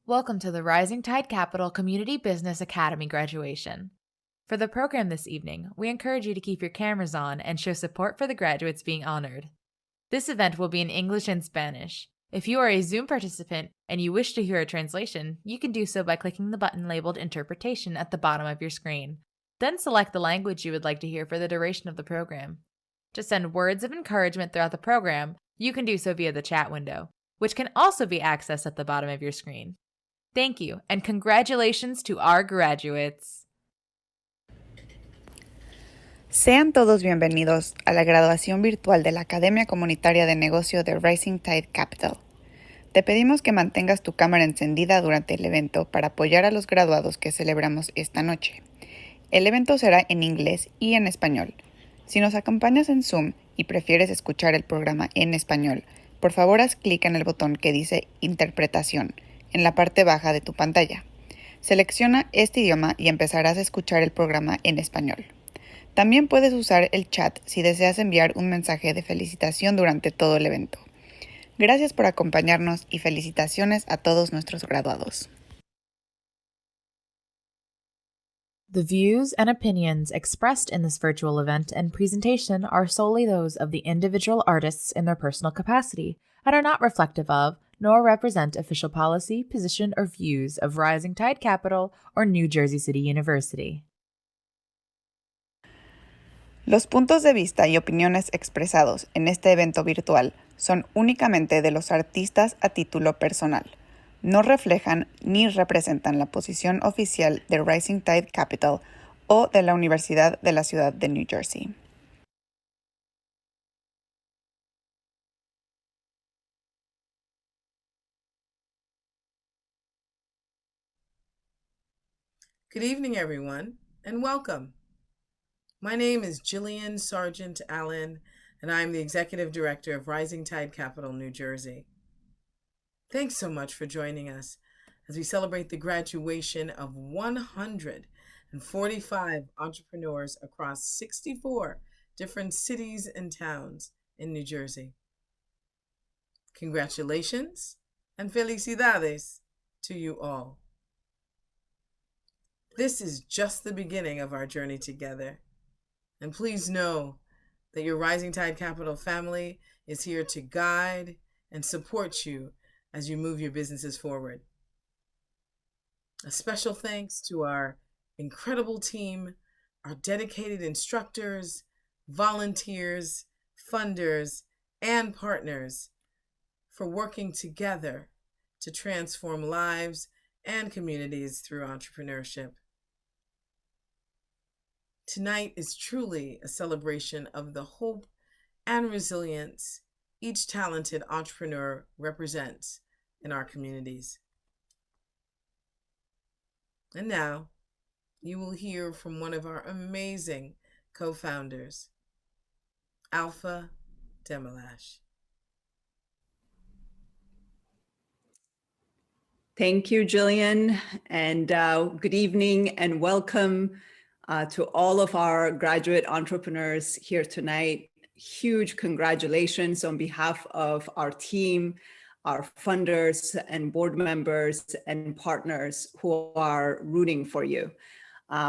Welcome to the Rising Tide Capital Community Business Academy graduation. For the program this evening, we encourage you to keep your cameras on and show support for the graduates being honored. This event will be in English and Spanish. If you are a Zoom participant and you wish to hear a translation, you can do so by clicking the button labeled Interpretation at the bottom of your screen. Then select the language you would like to hear for the duration of the program. To send words of encouragement throughout the program, you can do so via the chat window, which can also be accessed at the bottom of your screen. Thank you, and congratulations to our graduates. Sean todos bienvenidos a la graduación virtual de la Academia Comunitaria de Negocio de Rising Tide Capital. Te pedimos que mantengas tu cámara encendida durante el evento para apoyar a los graduados que celebramos esta noche. El evento será en inglés y en español. Si nos acompañas en Zoom y prefieres escuchar el programa en español, por favor haz clic en el botón que dice Interpretación en la parte baja de tu pantalla. Selecciona este idioma y empezarás a escuchar el programa en español. También puedes usar el chat si deseas enviar un mensaje de felicitación durante todo el evento. Gracias por acompañarnos y felicitaciones a todos nuestros graduados. The views and opinions expressed in this virtual event and presentation are solely those of the individual artists in their personal capacity and are not reflective of, nor represent official policy, position, or views of Rising Tide Capital or New Jersey City University. Los puntos de vista y opiniones expresados en este evento virtual son únicamente de los artistas a título personal. No reflejan ni representan la posición oficial de Rising Tide Capital o de la Universidad de la Ciudad de New Jersey. Good evening, everyone, and welcome. My name is Jillian Sargent Allen, and I'm the Executive Director of Rising Tide Capital, New Jersey. Thanks so much for joining us as we celebrate the graduation of 145 entrepreneurs across 64 different cities and towns in New Jersey. Congratulations and felicidades to you all. This is just the beginning of our journey together. And please know that your Rising Tide Capital family is here to guide and support you as you move your businesses forward. A special thanks to our incredible team, our dedicated instructors, volunteers, funders, and partners for working together to transform lives and communities through entrepreneurship. Tonight is truly a celebration of the hope and resilience each talented entrepreneur represents in our communities. And now, you will hear from one of our amazing co-founders, Alpha Demelash. Thank you, Jillian, and good evening and welcome to all of our graduate entrepreneurs here tonight. Huge congratulations on behalf of our team, our funders and board members and partners who are rooting for you.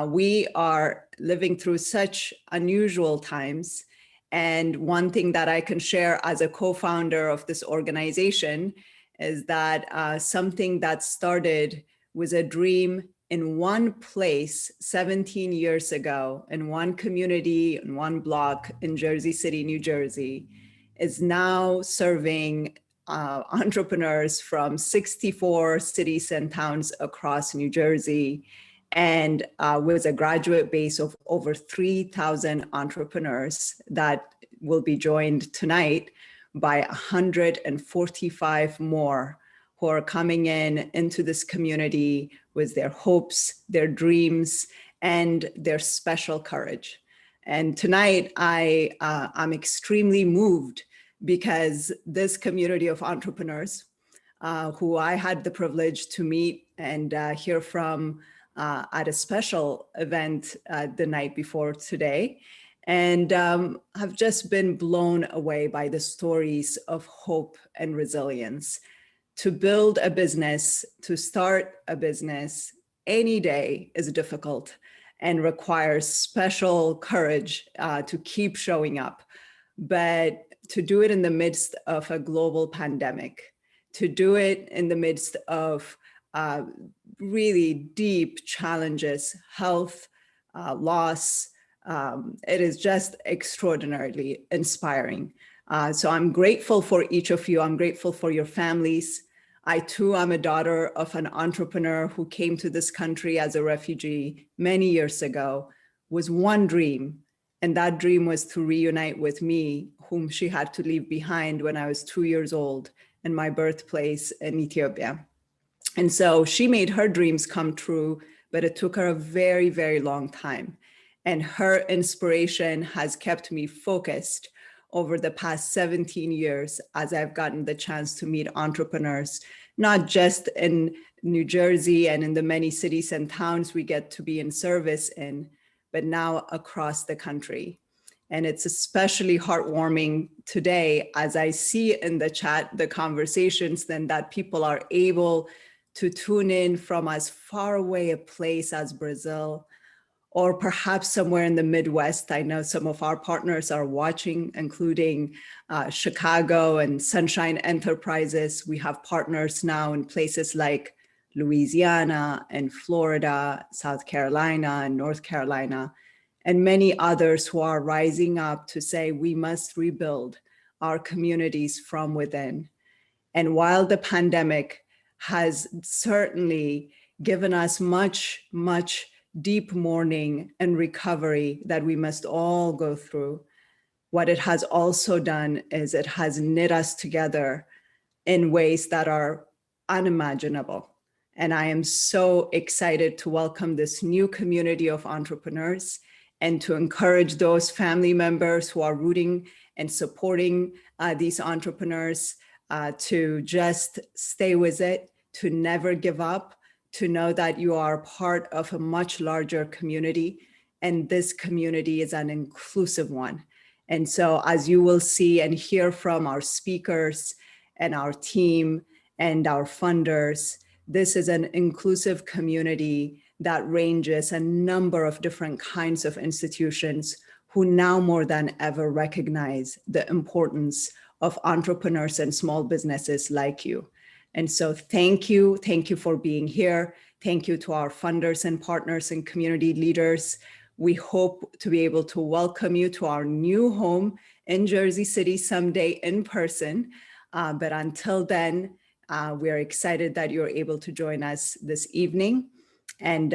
We are living through such unusual times. And one thing that I can share as a co-founder of this organization is that something that started with a dream in one place 17 years ago, in one community, in one block in Jersey City, New Jersey, is now serving entrepreneurs from 64 cities and towns across New Jersey, and with a graduate base of over 3,000 entrepreneurs that will be joined tonight by 145 more who are coming into this community with their hopes, their dreams, and their special courage. And tonight, I'm extremely moved because this community of entrepreneurs who I had the privilege to meet and hear from at a special event the night before today, and have just been blown away by the stories of hope and resilience. To build a business, to start a business, any day is difficult and requires special courage to keep showing up. But to do it in the midst of a global pandemic, to do it in the midst of really deep challenges, health, loss, it is just extraordinarily inspiring. So I'm grateful for each of you. I'm grateful for your families. I too am a daughter of an entrepreneur who came to this country as a refugee many years ago with one dream. And that dream was to reunite with me, whom she had to leave behind when I was 2 years old in my birthplace in Ethiopia. And so she made her dreams come true, but it took her a very, very long time. And her inspiration has kept me focused over the past 17 years as I've gotten the chance to meet entrepreneurs, not just in New Jersey and in the many cities and towns we get to be in service in, but now across the country. And it's especially heartwarming today as I see in the chat, the conversations, then that people are able to tune in from as far away a place as Brazil, or perhaps somewhere in the Midwest. I know some of our partners are watching, including Chicago and Sunshine Enterprises. We have partners now in places like Louisiana and Florida, South Carolina and North Carolina, and many others who are rising up to say we must rebuild our communities from within. And while the pandemic has certainly given us much, much deep mourning and recovery that we must all go through, what it has also done is it has knit us together in ways that are unimaginable. And I am so excited to welcome this new community of entrepreneurs and to encourage those family members who are rooting and supporting these entrepreneurs to just stay with it, to never give up, to know that you are part of a much larger community, and this community is an inclusive one. And so as you will see and hear from our speakers and our team and our funders, this is an inclusive community that ranges a number of different kinds of institutions who now more than ever recognize the importance of entrepreneurs and small businesses like you. And so thank you for being here. Thank you to our funders and partners and community leaders. We hope to be able to welcome you to our new home in Jersey City someday in person. But until then, we're excited that you're able to join us this evening. And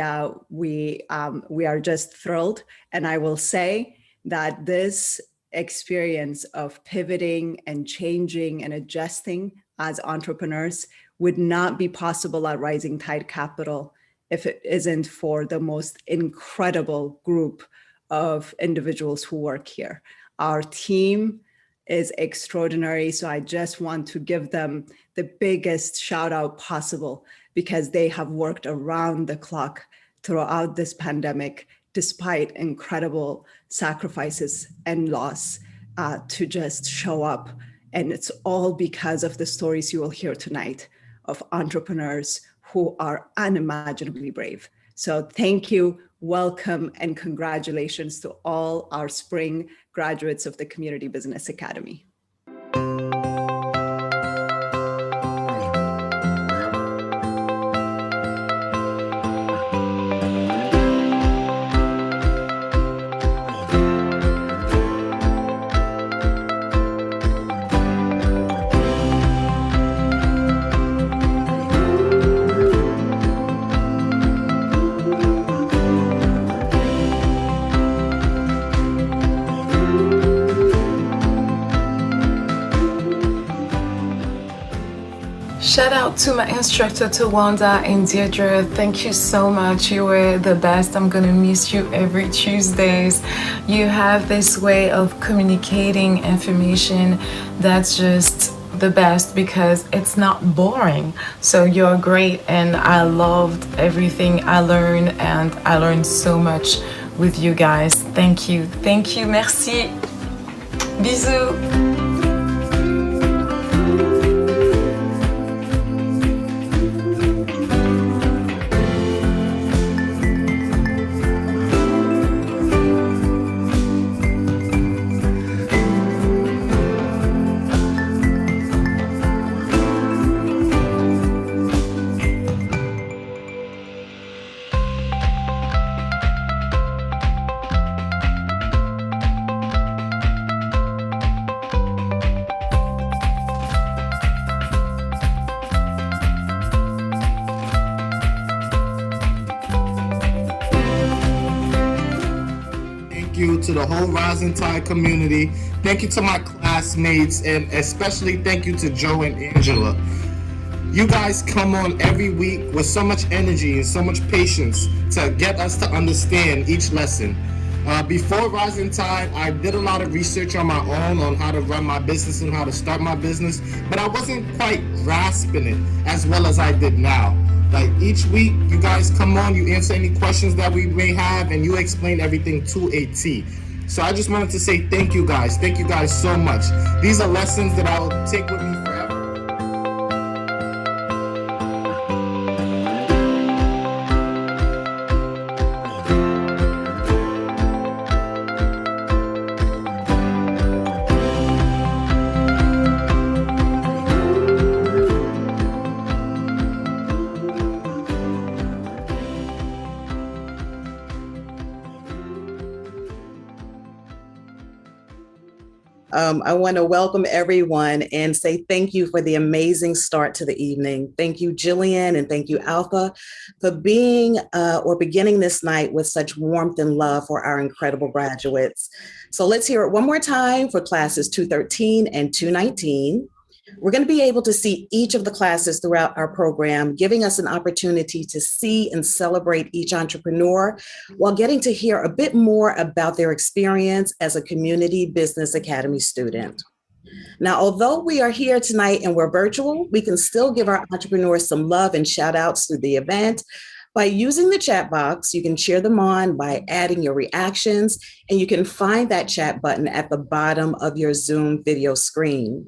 we are just thrilled. And I will say that this experience of pivoting and changing and adjusting as entrepreneurs would not be possible at Rising Tide Capital if it isn't for the most incredible group of individuals who work here. Our team is extraordinary, so I just want to give them the biggest shout out possible because they have worked around the clock throughout this pandemic, despite incredible sacrifices and loss to just show up. And it's all because of the stories you will hear tonight of entrepreneurs who are unimaginably brave. So thank you, welcome, and congratulations to all our spring graduates of the Community Business Academy. Shout out to my instructor, Tawanda and Deirdre. Thank you so much. You were the best. I'm gonna miss you every Tuesdays. You have this way of communicating information that's just the best because it's not boring. So you're great, and I loved everything I learned, and I learned so much with you guys. Thank you, merci. Bisous. to the whole Rising Tide community. Thank you to my classmates, and especially thank you to Joe and Angela. You guys come on every week with so much energy and so much patience to get us to understand each lesson. Before Rising Tide, I did a lot of research on my own on how to run my business and how to start my business, but I wasn't quite grasping it as well as I did now. Like each week, you guys come on, you answer any questions that we may have, and you explain everything to a T. So I just wanted to say thank you guys. Thank you guys so much. These are lessons that I'll take with me forever. I want to welcome everyone and say thank you for the amazing start to the evening. Thank you, Jillian, and thank you, Alpha, for being or beginning this night with such warmth and love for our incredible graduates. So let's hear it one more time for classes 213 and 219. We're going to be able to see each of the classes throughout our program, giving us an opportunity to see and celebrate each entrepreneur while getting to hear a bit more about their experience as a Community Business Academy student. Now, although we are here tonight and we're virtual, we can still give our entrepreneurs some love and shout outs through the event. By using the chat box, you can cheer them on by adding your reactions, and you can find that chat button at the bottom of your Zoom video screen.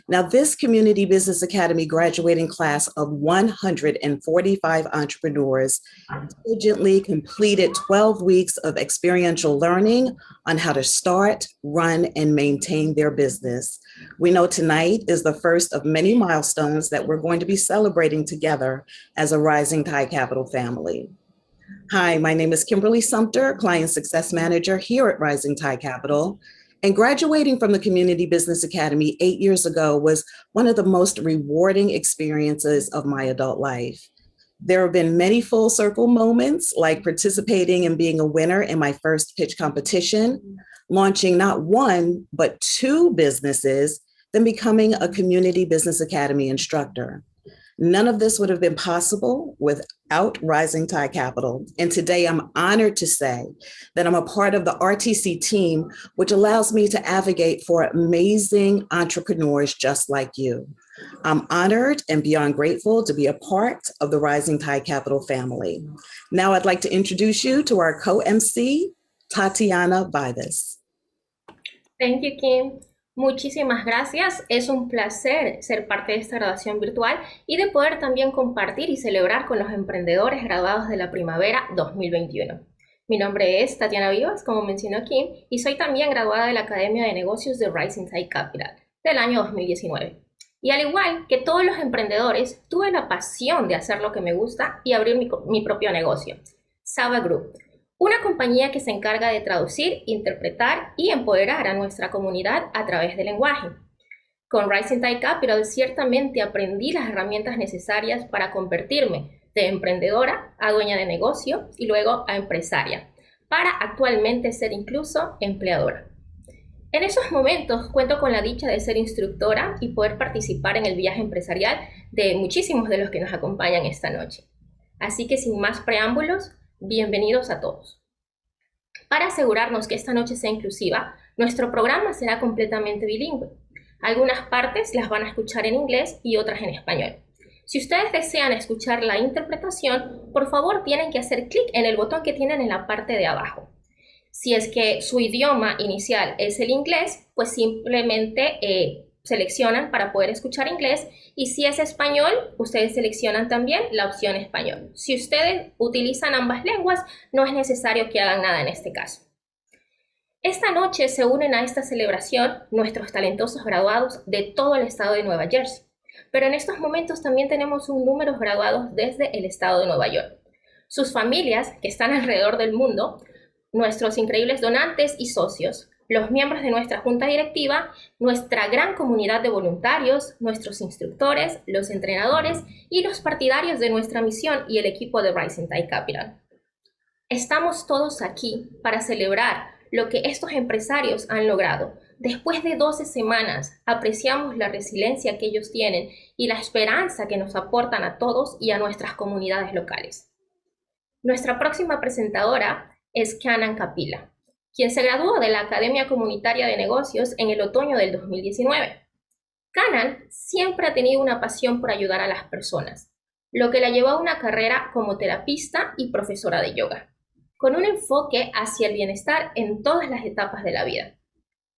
Now, this Community Business Academy graduating class of 145 entrepreneurs diligently completed 12 weeks of experiential learning on how to start, run, and maintain their business. We know tonight is the first of many milestones that we're going to be celebrating together as a Rising Tide Capital family. Hi, my name is Kimberly Sumter, Client Success Manager here at Rising Tide Capital. And graduating from the Community Business Academy 8 years ago was one of the most rewarding experiences of my adult life. There have been many full circle moments, like participating and being a winner in my first pitch competition, launching not one, but 2 businesses, then becoming a Community Business Academy instructor. None of this would have been possible without Rising Tide Capital. And today I'm honored to say that I'm a part of the RTC team, which allows me to advocate for amazing entrepreneurs just like you. I'm honored and beyond grateful to be a part of the Rising Tide Capital family. Now I'd like to introduce you to our co-MC, Tatiana Vivas. Thank you, Kim. Muchísimas gracias. Es un placer ser parte de esta graduación virtual y de poder también compartir y celebrar con los emprendedores graduados de la primavera 2021. Mi nombre es Tatiana Vivas, como mencionó Kim, y soy también graduada de la Academia de Negocios de Rising Tide Capital del año 2019. Y al igual que todos los emprendedores, tuve la pasión de hacer lo que me gusta y abrir mi propio negocio, Saba Group, una compañía que se encarga de traducir, interpretar y empoderar a nuestra comunidad a través del lenguaje. Con Rising Tide Capital ciertamente aprendí las herramientas necesarias para convertirme de emprendedora a dueña de negocio y luego a empresaria, para actualmente ser incluso empleadora. En esos momentos cuento con la dicha de ser instructora y poder participar en el viaje empresarial de muchísimos de los que nos acompañan esta noche. Así que sin más preámbulos, bienvenidos a todos. Para asegurarnos que esta noche sea inclusiva, nuestro programa será completamente bilingüe. Algunas partes las van a escuchar en inglés y otras en español. Si ustedes desean escuchar la interpretación, por favor tienen que hacer clic en el botón que tienen en la parte de abajo. Si es que su idioma inicial es el inglés, pues simplemente seleccionan para poder escuchar inglés, y si es español, ustedes seleccionan también la opción español. Si ustedes utilizan ambas lenguas, no es necesario que hagan nada en este caso. Esta noche se unen a esta celebración nuestros talentosos graduados de todo el estado de Nueva Jersey, pero en estos momentos también tenemos un número de graduados desde el estado de Nueva York. Sus familias, que están alrededor del mundo, nuestros increíbles donantes y socios, los miembros de nuestra junta directiva, nuestra gran comunidad de voluntarios, nuestros instructores, los entrenadores y los partidarios de nuestra misión y el equipo de Rising Tide Capital. Estamos todos aquí para celebrar lo que estos empresarios han logrado. Después de 12 semanas, apreciamos la resiliencia que ellos tienen y la esperanza que nos aportan a todos y a nuestras comunidades locales. Nuestra próxima presentadora es Canan Capila, quien se graduó de la Academia Comunitaria de Negocios en el otoño del 2019. Canan siempre ha tenido una pasión por ayudar a las personas, lo que la llevó a una carrera como terapista y profesora de yoga, con un enfoque hacia el bienestar en todas las etapas de la vida.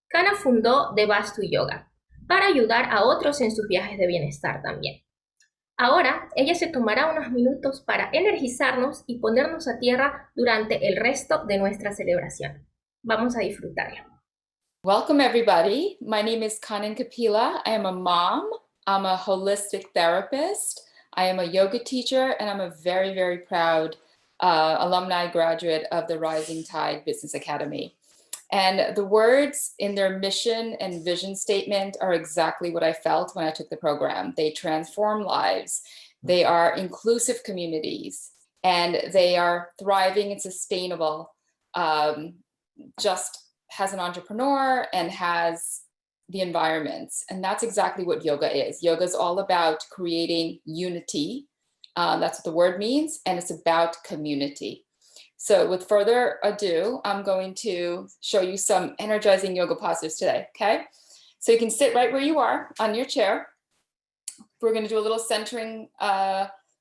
Canan fundó The Vastu Yoga para ayudar a otros en sus viajes de bienestar también. Ahora, ella se tomará unos minutos para energizarnos y ponernos a tierra durante el resto de nuestra celebración. Vamos a disfrutarla. Welcome, everybody. My name is Kanan Kapila. I am a mom. I'm a holistic therapist. I am a yoga teacher, and I'm a very, very proud alumni graduate of the Rising Tide Business Academy. And the words in their mission and vision statement are exactly what I felt when I took the program. They transform lives. They are inclusive communities, and they are thriving and sustainable, just as an entrepreneur and has the environments. And that's exactly what yoga is. Yoga is all about creating unity. That's what the word means. And it's about community. So with further ado, I'm going to show you some energizing yoga postures today, okay? So you can sit right where you are on your chair. We're going to do a little centering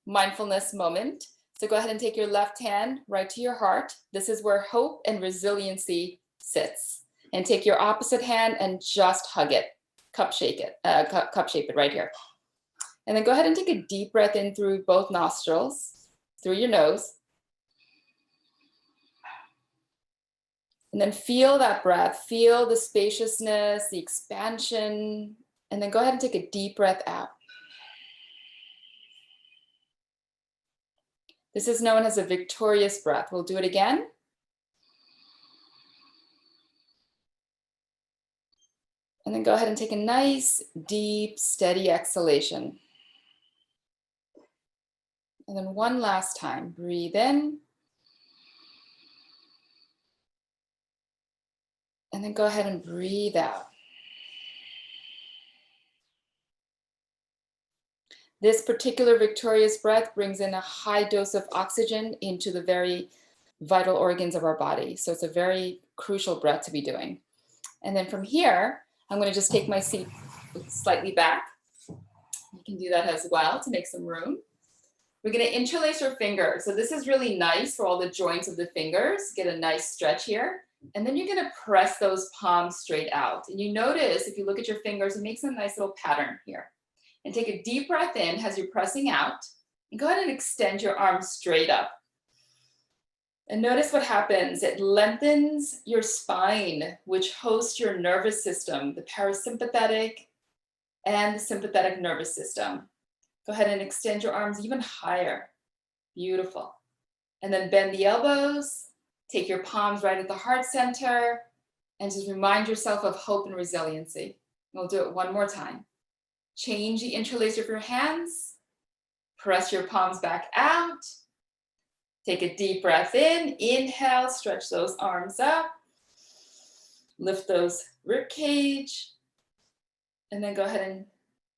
mindfulness moment. So go ahead and take your left hand right to your heart. This is where hope and resiliency sits. And take your opposite hand and just hug it, cup shape it right here. And then go ahead and take a deep breath in through both nostrils, through your nose. And then feel that breath, feel the spaciousness, the expansion, and then go ahead and take a deep breath out. This is known as a victorious breath. We'll do it again. And then go ahead and take a nice, deep, steady exhalation. And then one last time, breathe in. And then go ahead and breathe out. This particular victorious breath brings in a high dose of oxygen into the very vital organs of our body. So it's a very crucial breath to be doing. And then from here, I'm going to just take my seat slightly back. You can do that as well to make some room. We're going to interlace your fingers. So this is really nice for all the joints of the fingers. Get a nice stretch here. And then you're going to press those palms straight out. And you notice if you look at your fingers, it makes a nice little pattern here. And take a deep breath in as you're pressing out. And go ahead and extend your arms straight up. And notice what happens. It lengthens your spine, which hosts your nervous system, the parasympathetic and the sympathetic nervous system. Go ahead and extend your arms even higher. Beautiful. And then bend the elbows. Take your palms right at the heart center. And just remind yourself of hope and resiliency. We'll do it one more time. Change the interlace of your hands. Press your palms back out. Take a deep breath in, inhale, stretch those arms up, lift those rib cage, and then go ahead and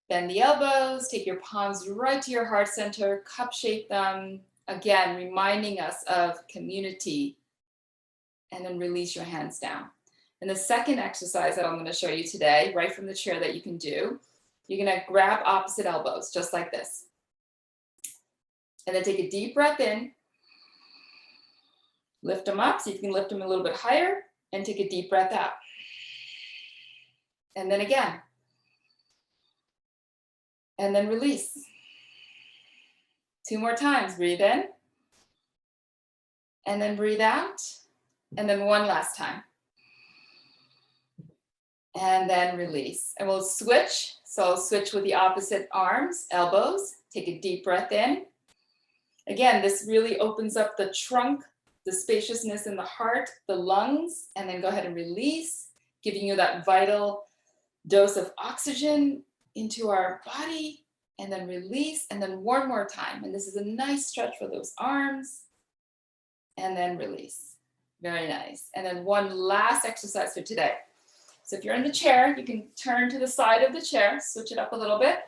bend the elbows, take your palms right to your heart center, cup shape them, again, reminding us of community, and then release your hands down. And the second exercise that I'm going to show you today, right from the chair that you can do, you're going to grab opposite elbows, just like this. And then take a deep breath in. Lift them up, so you can lift them a little bit higher and take a deep breath out. And then again. And then release. 2 more times, breathe in. And then breathe out. And then one last time. And then release. And we'll switch. So I'll switch with the opposite arms, elbows. Take a deep breath in. Again, this really opens up the trunk, the spaciousness in the heart, the lungs, and then go ahead and release, giving you that vital dose of oxygen into our body, and then release, and then one more time. And this is a nice stretch for those arms, and then release. Very nice. And then one last exercise for today. So if you're in the chair, you can turn to the side of the chair, switch it up a little bit.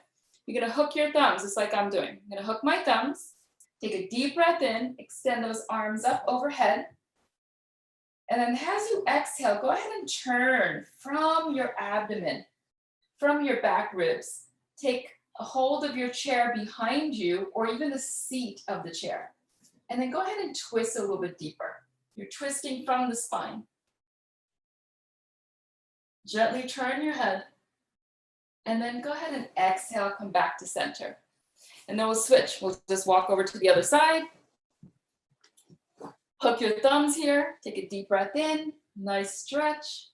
You're gonna hook your thumbs, just like I'm doing. I'm gonna hook my thumbs, take a deep breath in, extend those arms up overhead. And then as you exhale, go ahead and turn from your abdomen, from your back ribs. Take a hold of your chair behind you or even the seat of the chair. And then go ahead and twist a little bit deeper. You're twisting from the spine. Gently turn your head. And then go ahead and exhale, come back to center. And then we'll switch. We'll just walk over to the other side. Hook your thumbs here. Take a deep breath in. Nice stretch.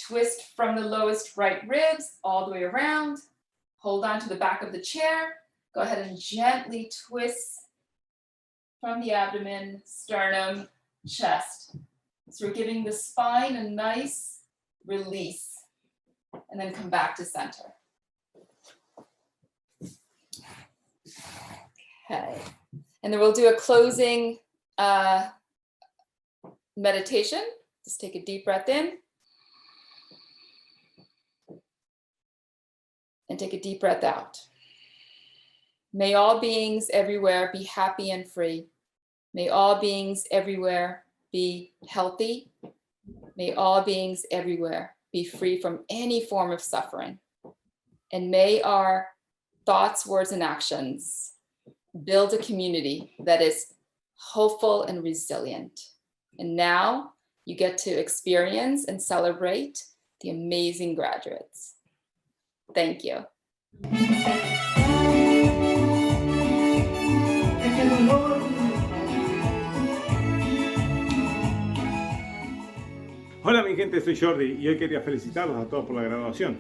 Twist from the lowest right ribs all the way around. Hold on to the back of the chair. Go ahead and gently twist from the abdomen, sternum, chest. So we're giving the spine a nice release. And then come back to center. Okay. And then we'll do a closing meditation. Just take a deep breath in. And take a deep breath out. May all beings everywhere be happy and free. May all beings everywhere be healthy. May all beings everywhere be free from any form of suffering. And may our thoughts, words, and actions build a community that is hopeful and resilient. And now you get to experience and celebrate the amazing graduates. Thank you. Hola mi gente, soy Jordi y hoy quería felicitarlos a todos por la graduación.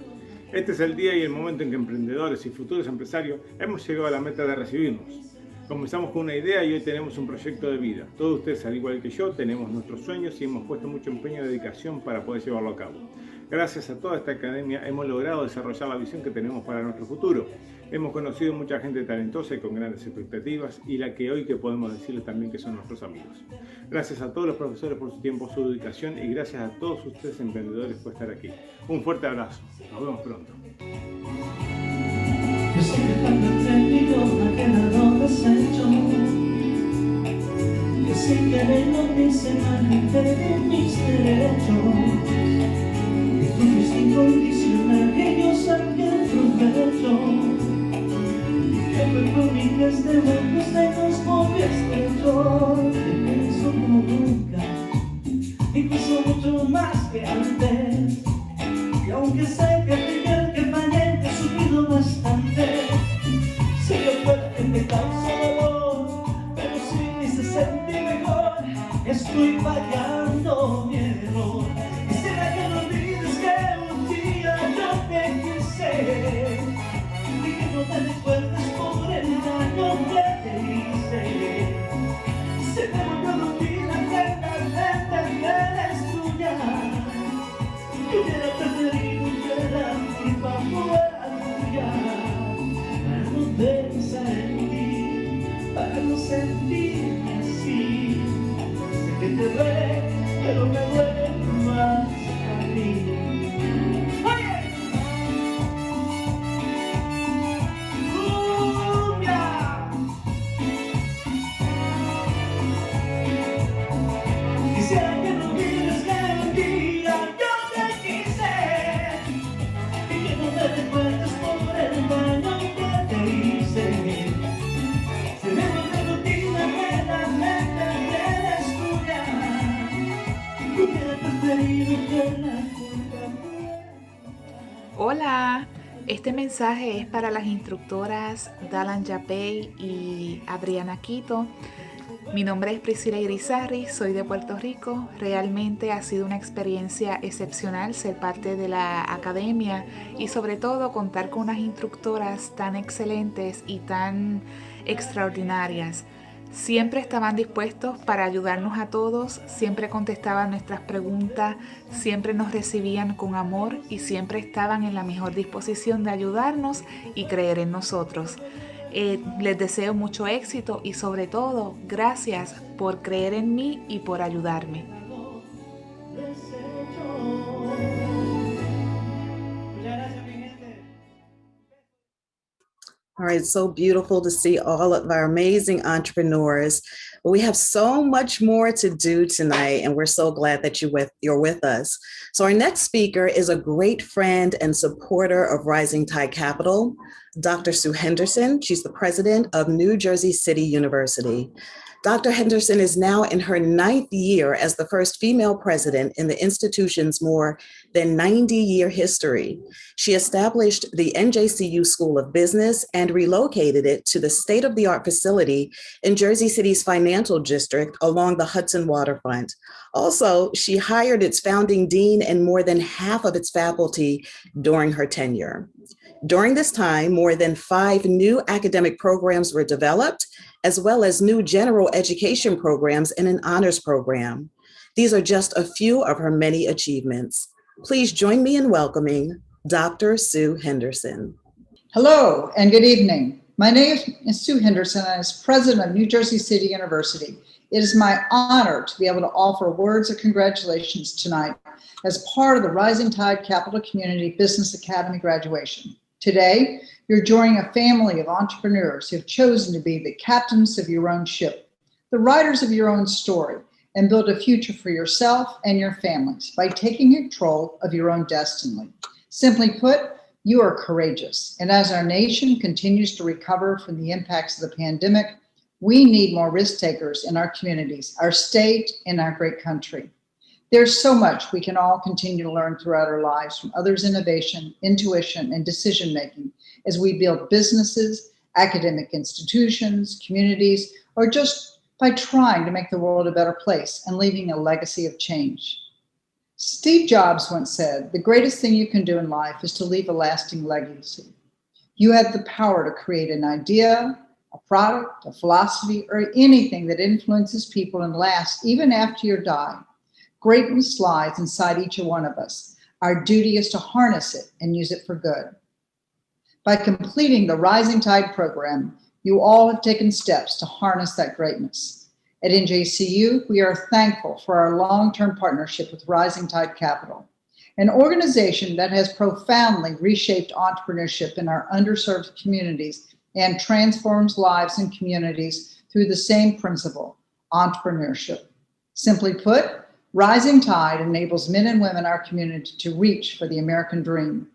Este es el día y el momento en que emprendedores y futuros empresarios hemos llegado a la meta de recibirnos. Comenzamos con una idea y hoy tenemos un proyecto de vida. Todos ustedes, al igual que yo, tenemos nuestros sueños y hemos puesto mucho empeño y dedicación para poder llevarlo a cabo. Gracias a toda esta academia hemos logrado desarrollar la visión que tenemos para nuestro futuro. Hemos conocido mucha gente talentosa y con grandes expectativas y la que hoy que podemos decirles también que son nuestros amigos. Gracias a todos los profesores por su tiempo, su dedicación y gracias a todos ustedes emprendedores por estar aquí. Un fuerte abrazo. Nos vemos pronto. Yo sé que cuando terminó ha quedado deshecho, que sin querer no quise marcharte de mis derechos, y tú fuiste incondicional que yo saqué provecho, y que fue por mí que este mundo se nos volvió estrecho. Te pienso como nunca, incluso mucho más que antes, y aunque sé que primero que fallé he sufrido bastante. Si yo fuera que me causa dolor, pero si me hice sentir mejor, estoy pagando mi error. Quisiera que no olvides que un día yo te quise y que no te recuerdes por el daño que te hice. Se me volvió rutina que la gente eres tuya. Yo hubiera preferido que la culpa fuera tuya, para no pensar en ti, para no sentirme así. Sé que te duele, pero me duele más a mí. ¡Oye! ¡Cumbia! Quisiera que no olvides que un día yo te quise y que no te recuerdes por el daño que te hice. Se me vuelve rutina que la mente eres tuya. Yo hubiera preferido que la culpa fuera. Hola, este mensaje es para las instructoras Dalan Yapey y Adriana Quito. Mi nombre es Priscila Irizarry, soy de Puerto Rico. Realmente ha sido una experiencia excepcional ser parte de la academia y sobre todo contar con unas instructoras tan excelentes y tan extraordinarias. Siempre estaban dispuestos para ayudarnos a todos, siempre contestaban nuestras preguntas, siempre nos recibían con amor y siempre estaban en la mejor disposición de ayudarnos y creer en nosotros. Les deseo mucho éxito y sobre todo, gracias por creer en mí y por ayudarme. All right, so beautiful to see all of our amazing entrepreneurs. We have so much more to do tonight, and we're so glad that you're with us. So our next speaker is a great friend and supporter of Rising Tide Capital, Dr. Sue Henderson. She's the president of New Jersey City University. Dr. Henderson is now in her 9th year as the first female president in the institution's more than 90-year history. She established the NJCU School of Business and relocated it to the state-of-the-art facility in Jersey City's financial district along the Hudson waterfront. Also, she hired its founding dean and more than half of its faculty during her tenure. During this time, more than 5 new academic programs were developed, as well as new general education programs and an honors program. These are just a few of her many achievements. Please join me in welcoming Dr. Sue Henderson. Hello and good evening. My name is Sue Henderson, and as president of New Jersey City University, it is my honor to be able to offer words of congratulations tonight as part of the Rising Tide Capital Community Business Academy graduation. Today, you're joining a family of entrepreneurs who have chosen to be the captains of your own ship, the writers of your own story, and build a future for yourself and your families by taking control of your own destiny. Simply put, you are courageous. And as our nation continues to recover from the impacts of the pandemic, we need more risk takers in our communities, our state, and our great country. There's so much we can all continue to learn throughout our lives from others' innovation, intuition, and decision-making as we build businesses, academic institutions, communities, or just by trying to make the world a better place and leaving a legacy of change. Steve Jobs once said, "The greatest thing you can do in life is to leave a lasting legacy." You have the power to create an idea, a product, a philosophy, or anything that influences people and lasts even after you die. Greatness lies inside each one of us. Our duty is to harness it and use it for good. By completing the Rising Tide program, you all have taken steps to harness that greatness. At NJCU, we are thankful for our long-term partnership with Rising Tide Capital, an organization that has profoundly reshaped entrepreneurship in our underserved communities and transforms lives and communities through the same principle, entrepreneurship. Simply put, Rising Tide enables men and women in our community to reach for the American dream.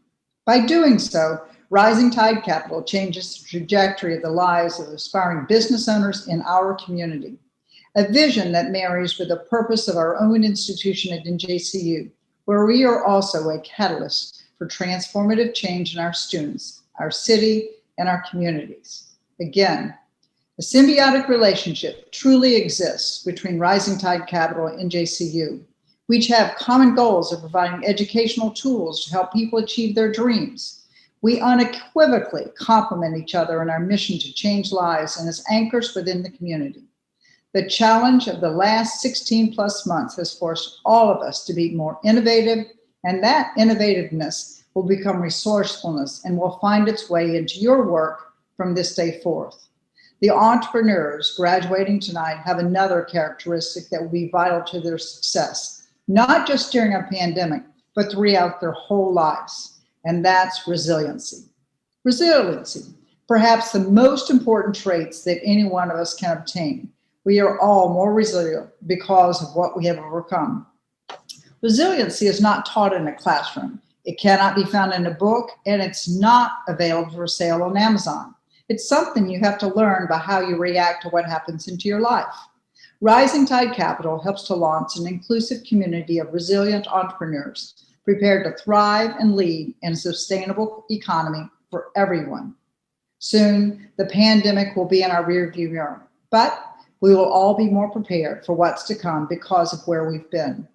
By doing so, Rising Tide Capital changes the trajectory of the lives of aspiring business owners in our community. A vision that marries with the purpose of our own institution at NJCU, where we are also a catalyst for transformative change in our students, our city, and our communities. Again, a symbiotic relationship truly exists between Rising Tide Capital and NJCU. We each have common goals of providing educational tools to help people achieve their dreams. We unequivocally complement each other in our mission to change lives and as anchors within the community. The challenge of the last 16 plus months has forced all of us to be more innovative, and that innovativeness will become resourcefulness and will find its way into your work from this day forth. The entrepreneurs graduating tonight have another characteristic that will be vital to their success, not just during a pandemic, but throughout their whole lives, and that's resiliency. Resiliency, perhaps the most important traits that any one of us can obtain. We are all more resilient because of what we have overcome. Resiliency is not taught in a classroom. It cannot be found in a book, and it's not available for sale on Amazon. It's something you have to learn by how you react to what happens into your life. Rising Tide Capital helps to launch an inclusive community of resilient entrepreneurs prepared to thrive and lead in a sustainable economy for everyone. Soon, the pandemic will be in our rearview mirror, but we will all be more prepared for what's to come because of where we've been.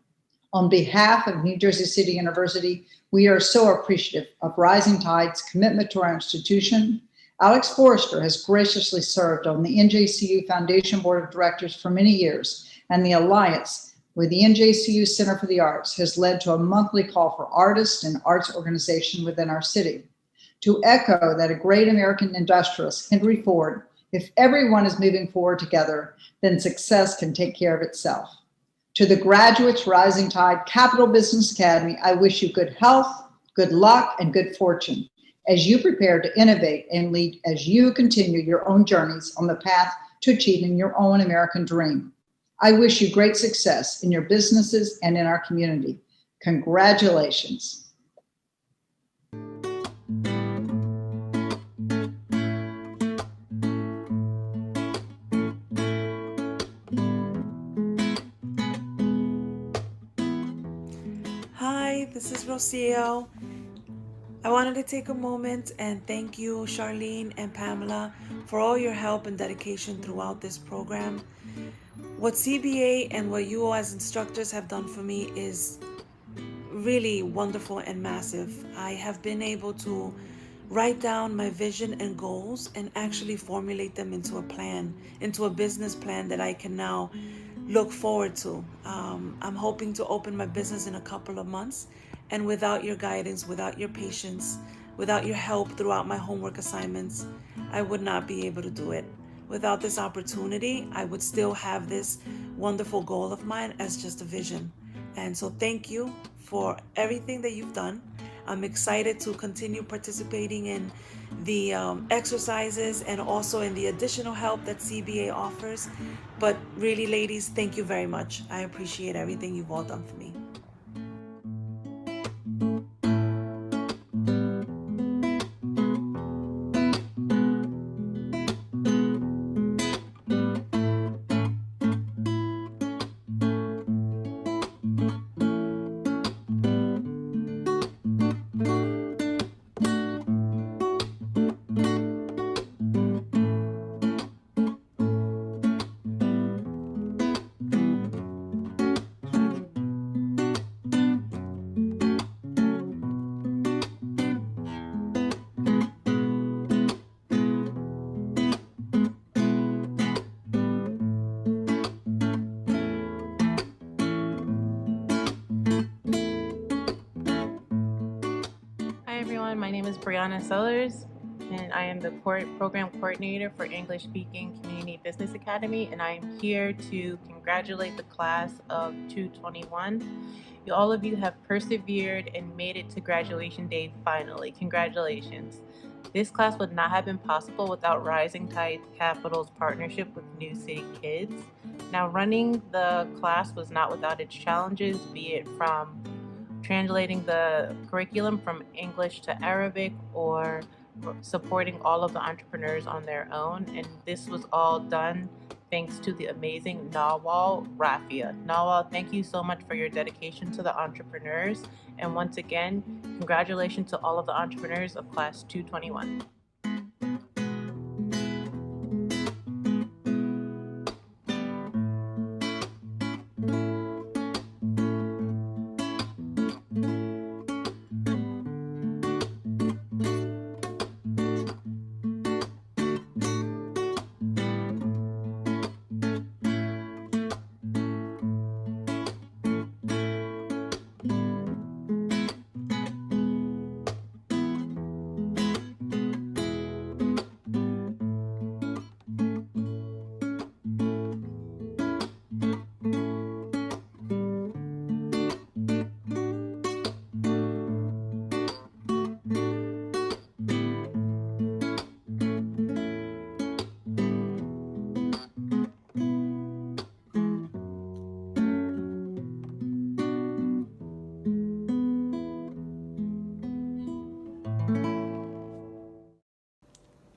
On behalf of New Jersey City University, we are so appreciative of Rising Tide's commitment to our institution. Alex Forrester has graciously served on the NJCU Foundation Board of Directors for many years, and the alliance with the NJCU Center for the Arts has led to a monthly call for artists and arts organization within our city. To echo that a great American industrialist, Henry Ford, if everyone is moving forward together, then success can take care of itself. To the graduates, Rising Tide Capital Business Academy, I wish you good health, good luck, and good fortune as you prepare to innovate and lead as you continue your own journeys on the path to achieving your own American dream. I wish you great success in your businesses and in our community. Congratulations. Hi, this is Rocio. I wanted to take a moment and thank you, Charlene and Pamela, for all your help and dedication throughout this program. What CBA and what you all as instructors have done for me is really wonderful and massive. I have been able to write down my vision and goals and actually formulate them into a plan, into a business plan that I can now look forward to. I'm hoping to open my business in a couple of months, and without your guidance, without your patience, without your help throughout my homework assignments, I would not be able to do it. Without this opportunity, I would still have this wonderful goal of mine as just a vision. And so thank you for everything that you've done. I'm excited to continue participating in the exercises and also in the additional help that CBA offers. But really, ladies, thank you very much. I appreciate everything you've all done for me. My name is Brianna Sellers, and I am the program coordinator for English Speaking Community Business Academy, and I am here to congratulate the class of 221. All of you have persevered and made it to graduation day finally. Congratulations. This class would not have been possible without Rising Tide Capital's partnership with New City Kids. Now, running the class was not without its challenges, be it from translating the curriculum from English to Arabic or supporting all of the entrepreneurs on their own. And this was all done thanks to the amazing Nawal Rafia. Nawal, thank you so much for your dedication to the entrepreneurs. And once again, congratulations to all of the entrepreneurs of class 221.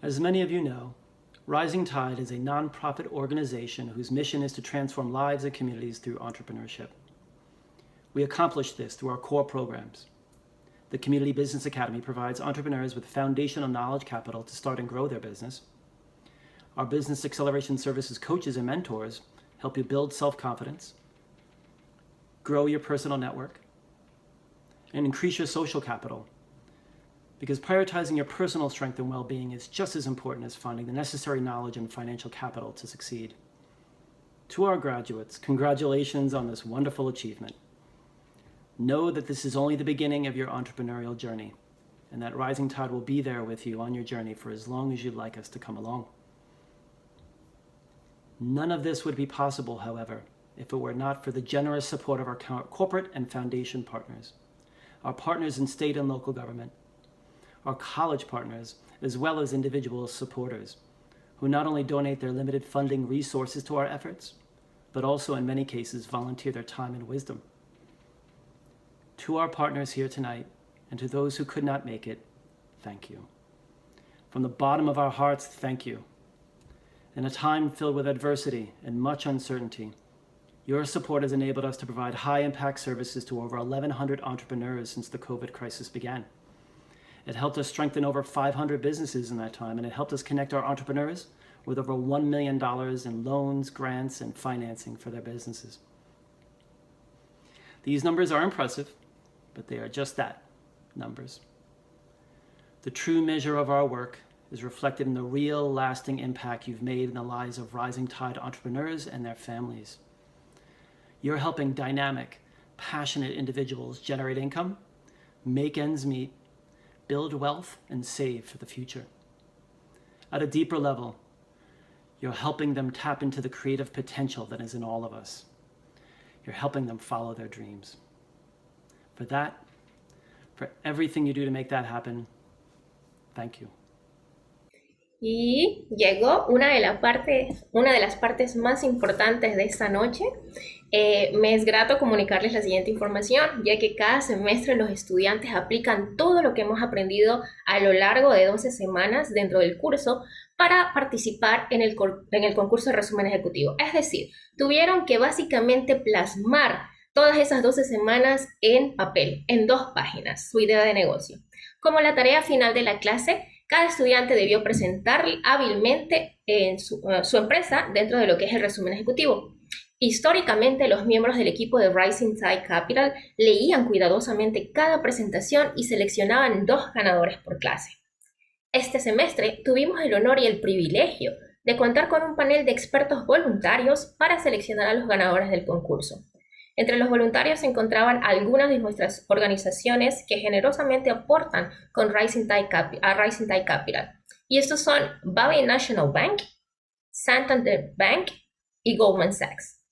As many of you know, Rising Tide is a nonprofit organization whose mission is to transform lives and communities through entrepreneurship. We accomplish this through our core programs. The Community Business Academy provides entrepreneurs with foundational knowledge capital to start and grow their business. Our business acceleration services coaches and mentors help you build self-confidence, grow your personal network, and increase your social capital, because prioritizing your personal strength and well-being is just as important as finding the necessary knowledge and financial capital to succeed. To our graduates, congratulations on this wonderful achievement. Know that this is only the beginning of your entrepreneurial journey, and that Rising Tide will be there with you on your journey for as long as you'd like us to come along. None of this would be possible, however, if it were not for the generous support of our corporate and foundation partners, our partners in state and local government, our college partners, as well as individual supporters, who not only donate their limited funding resources to our efforts, but also in many cases volunteer their time and wisdom. To our partners here tonight, and to those who could not make it, thank you. From the bottom of our hearts, thank you. In a time filled with adversity and much uncertainty, your support has enabled us to provide high-impact services to over 1,100 entrepreneurs since the COVID crisis began. It helped us strengthen over 500 businesses in that time, and it helped us connect our entrepreneurs with over $1 million in loans, grants, and financing for their businesses. These numbers are impressive, but they are just that, numbers. The true measure of our work is reflected in the real lasting impact you've made in the lives of Rising Tide entrepreneurs and their families. You're helping dynamic, passionate individuals generate income, make ends meet, build wealth, and save for the future. At a deeper level, you're helping them tap into the creative potential that is in all of us. You're helping them follow their dreams. For that, for everything you do to make that happen, thank you. Y llegó una de las partes más importantes de esta noche. Me es grato comunicarles la siguiente información, ya que cada semestre los estudiantes aplican todo lo que hemos aprendido a lo largo de 12 semanas dentro del curso para participar en el concurso de resumen ejecutivo. Es decir, tuvieron que básicamente plasmar todas esas 12 semanas en papel, en 2 páginas, su idea de negocio. Como la tarea final de la clase, cada estudiante debió presentar hábilmente en su empresa dentro de lo que es el resumen ejecutivo. Históricamente, los miembros del equipo de Rising Tide Capital leían cuidadosamente cada presentación y seleccionaban 2 ganadores por clase. Este semestre tuvimos el honor y el privilegio de contar con un panel de expertos voluntarios para seleccionar a los ganadores del concurso. Entre los voluntarios se encontraban algunas de nuestras organizaciones que generosamente aportan con Rising Tide Capital. Y estos son Valley National Bank, Santander Bank y Goldman Sachs.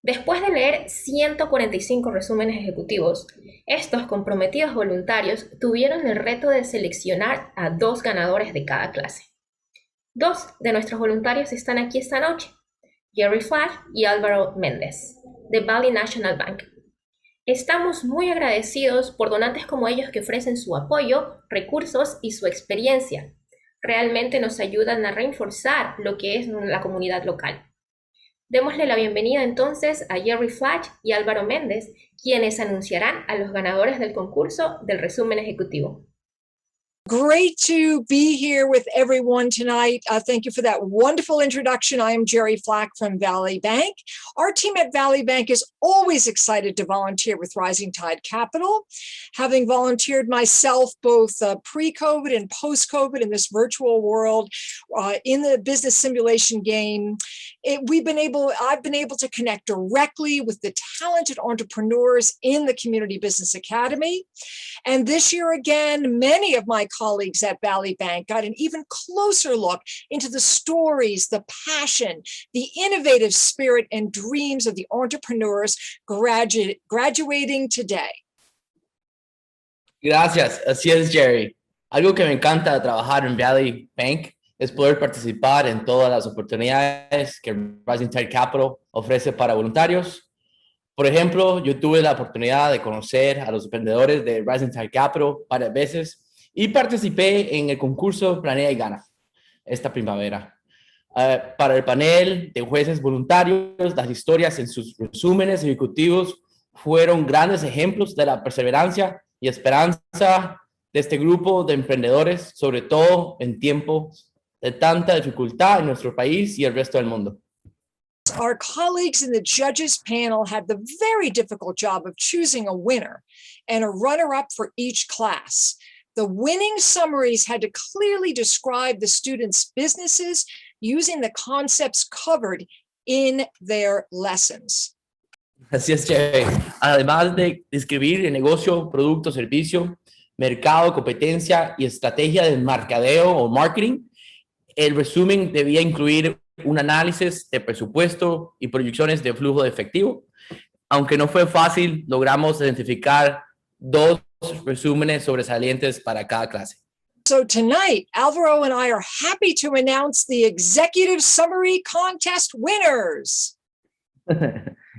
Después de leer 145 resúmenes ejecutivos, estos comprometidos voluntarios tuvieron el reto de seleccionar a 2 ganadores de cada clase. 2 de nuestros voluntarios están aquí esta noche, Jerry Flagg y Álvaro Méndez, de Valley National Bank. Estamos muy agradecidos por donantes como ellos que ofrecen su apoyo, recursos y su experiencia. Realmente nos ayudan a reforzar lo que es la comunidad local. Démosle la bienvenida entonces a Jerry Flagg y Álvaro Méndez, quienes anunciarán a los ganadores del concurso del resumen ejecutivo. Great to be here with everyone tonight. Thank you for that wonderful introduction. I am Jerry Flack from Valley Bank. Our team at Valley Bank is always excited to volunteer with Rising Tide Capital. Having volunteered myself both pre-COVID and post-COVID in this virtual world in the business simulation game, I've been able to connect directly with the talented entrepreneurs in the Community Business Academy. And this year again, many of my colleagues at Valley Bank got an even closer look into the stories, the passion, the innovative spirit and dreams of the entrepreneurs graduating today. Gracias, así es, Jerry. Algo que me encanta de trabajar en Valley Bank es poder participar en todas las oportunidades que Rising Tide Capital ofrece para voluntarios. Por ejemplo, yo tuve la oportunidad de conocer a los emprendedores de Rising Tide Capital varias veces y participé en el concurso Planea y Gana esta primavera. Para el panel de jueces voluntarios, las historias en sus resúmenes ejecutivos fueron grandes ejemplos de la perseverancia y esperanza de este grupo de emprendedores, sobre todo en tiempos de tanta dificultad en nuestro país y el resto del mundo. Our colleagues in the judges panel had the very difficult job of choosing a winner and a runner-up for each class. The winning summaries had to clearly describe the students' businesses using the concepts covered in their lessons. Así es, Jerry. Además de describir el negocio, producto, servicio, mercado, competencia y estrategia de mercadeo o marketing. El resumen debía incluir un análisis de presupuesto y proyecciones de flujo de efectivo. Aunque no fue fácil, logramos identificar 2 resúmenes sobresalientes para cada clase. So tonight, Alvaro and I are happy to announce the Executive Summary Contest winners.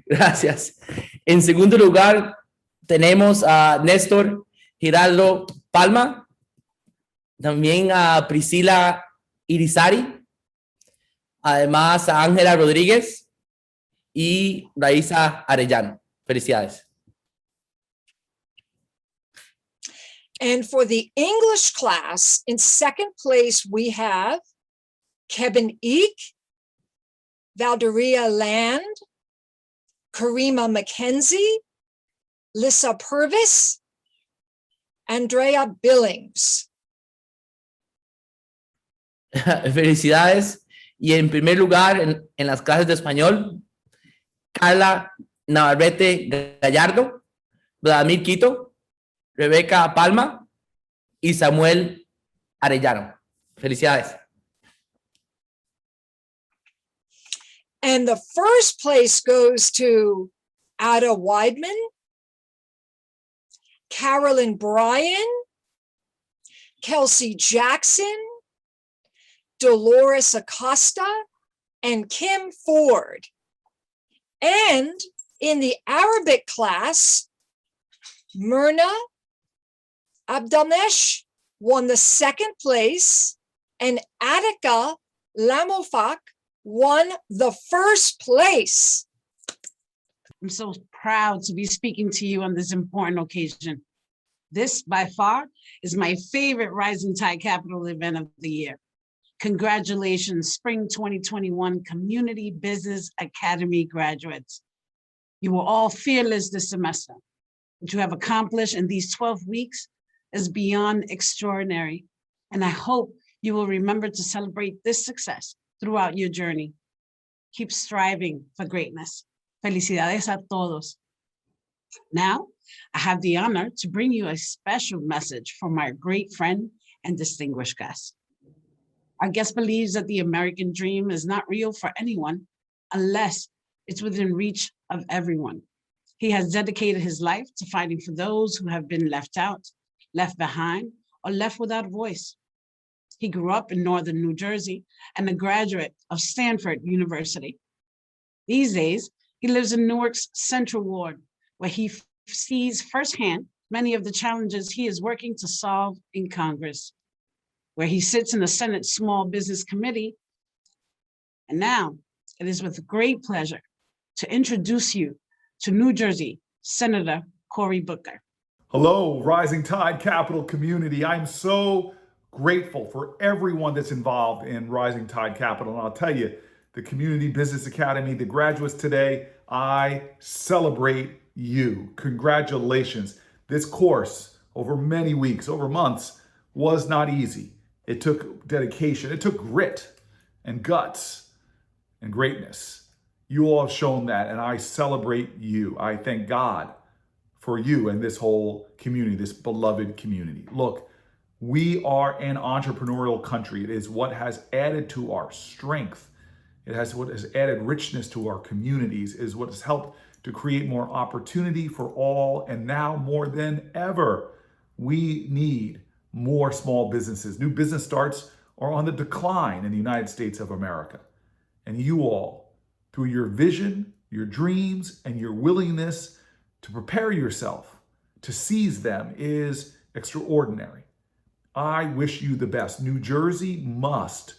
Gracias. En segundo lugar, tenemos a Néstor Giraldo Palma, también a Priscila Irizarry, además a Ángela Rodríguez y Raíza Arellano. Felicidades. And for the English class, in second place, we have Kevin Eek, Valderia Land, Karima McKenzie, Lissa Purvis, Andrea Billings. Felicidades. Y en primer lugar, en las clases de español, Carla Navarrete Gallardo, Vladimir Quito, Rebeca Palma y Samuel Arellano. Felicidades. And the first place goes to Ada Weidman, Carolyn Bryan, Kelsey Jackson, Dolores Acosta, and Kim Ford. And in the Arabic class, Myrna Abdelnesh won the second place, and Attica Lamofak won the first place. I'm so proud to be speaking to you on this important occasion. This, by far, is my favorite Rising Tide Capital event of the year. Congratulations, Spring 2021 Community Business Academy graduates. You were all fearless this semester. What you have accomplished in these 12 weeks is beyond extraordinary, and I hope you will remember to celebrate this success throughout your journey. Keep striving for greatness. Felicidades a todos. Now, I have the honor to bring you a special message from our great friend and distinguished guest. Our guest believes that the American dream is not real for anyone unless it's within reach of everyone. He has dedicated his life to fighting for those who have been left out, left behind, or left without voice. He grew up in northern New Jersey and a graduate of Stanford University. These days, he lives in Newark's Central Ward, where he sees firsthand many of the challenges he is working to solve in Congress, where he sits in the Senate Small Business Committee. And now, it is with great pleasure to introduce you to New Jersey Senator Cory Booker. Hello, Rising Tide Capital community. I'm so grateful for everyone that's involved in Rising Tide Capital. And I'll tell you, the Community Business Academy, the graduates today, I celebrate you. Congratulations. This course over many weeks, over months, was not easy. It took dedication. It took grit and guts and greatness. You all have shown that, and I celebrate you. I thank God for you and this whole community, this beloved community. Look, we are an entrepreneurial country. It is what has added to our strength. It has what has added richness to our communities, is what has helped to create more opportunity for all. And now more than ever, we need more small businesses. New business starts are on the decline in the United States of America. And you all, through your vision, your dreams, and your willingness to prepare yourself to seize them is extraordinary. I wish you the best. New Jersey must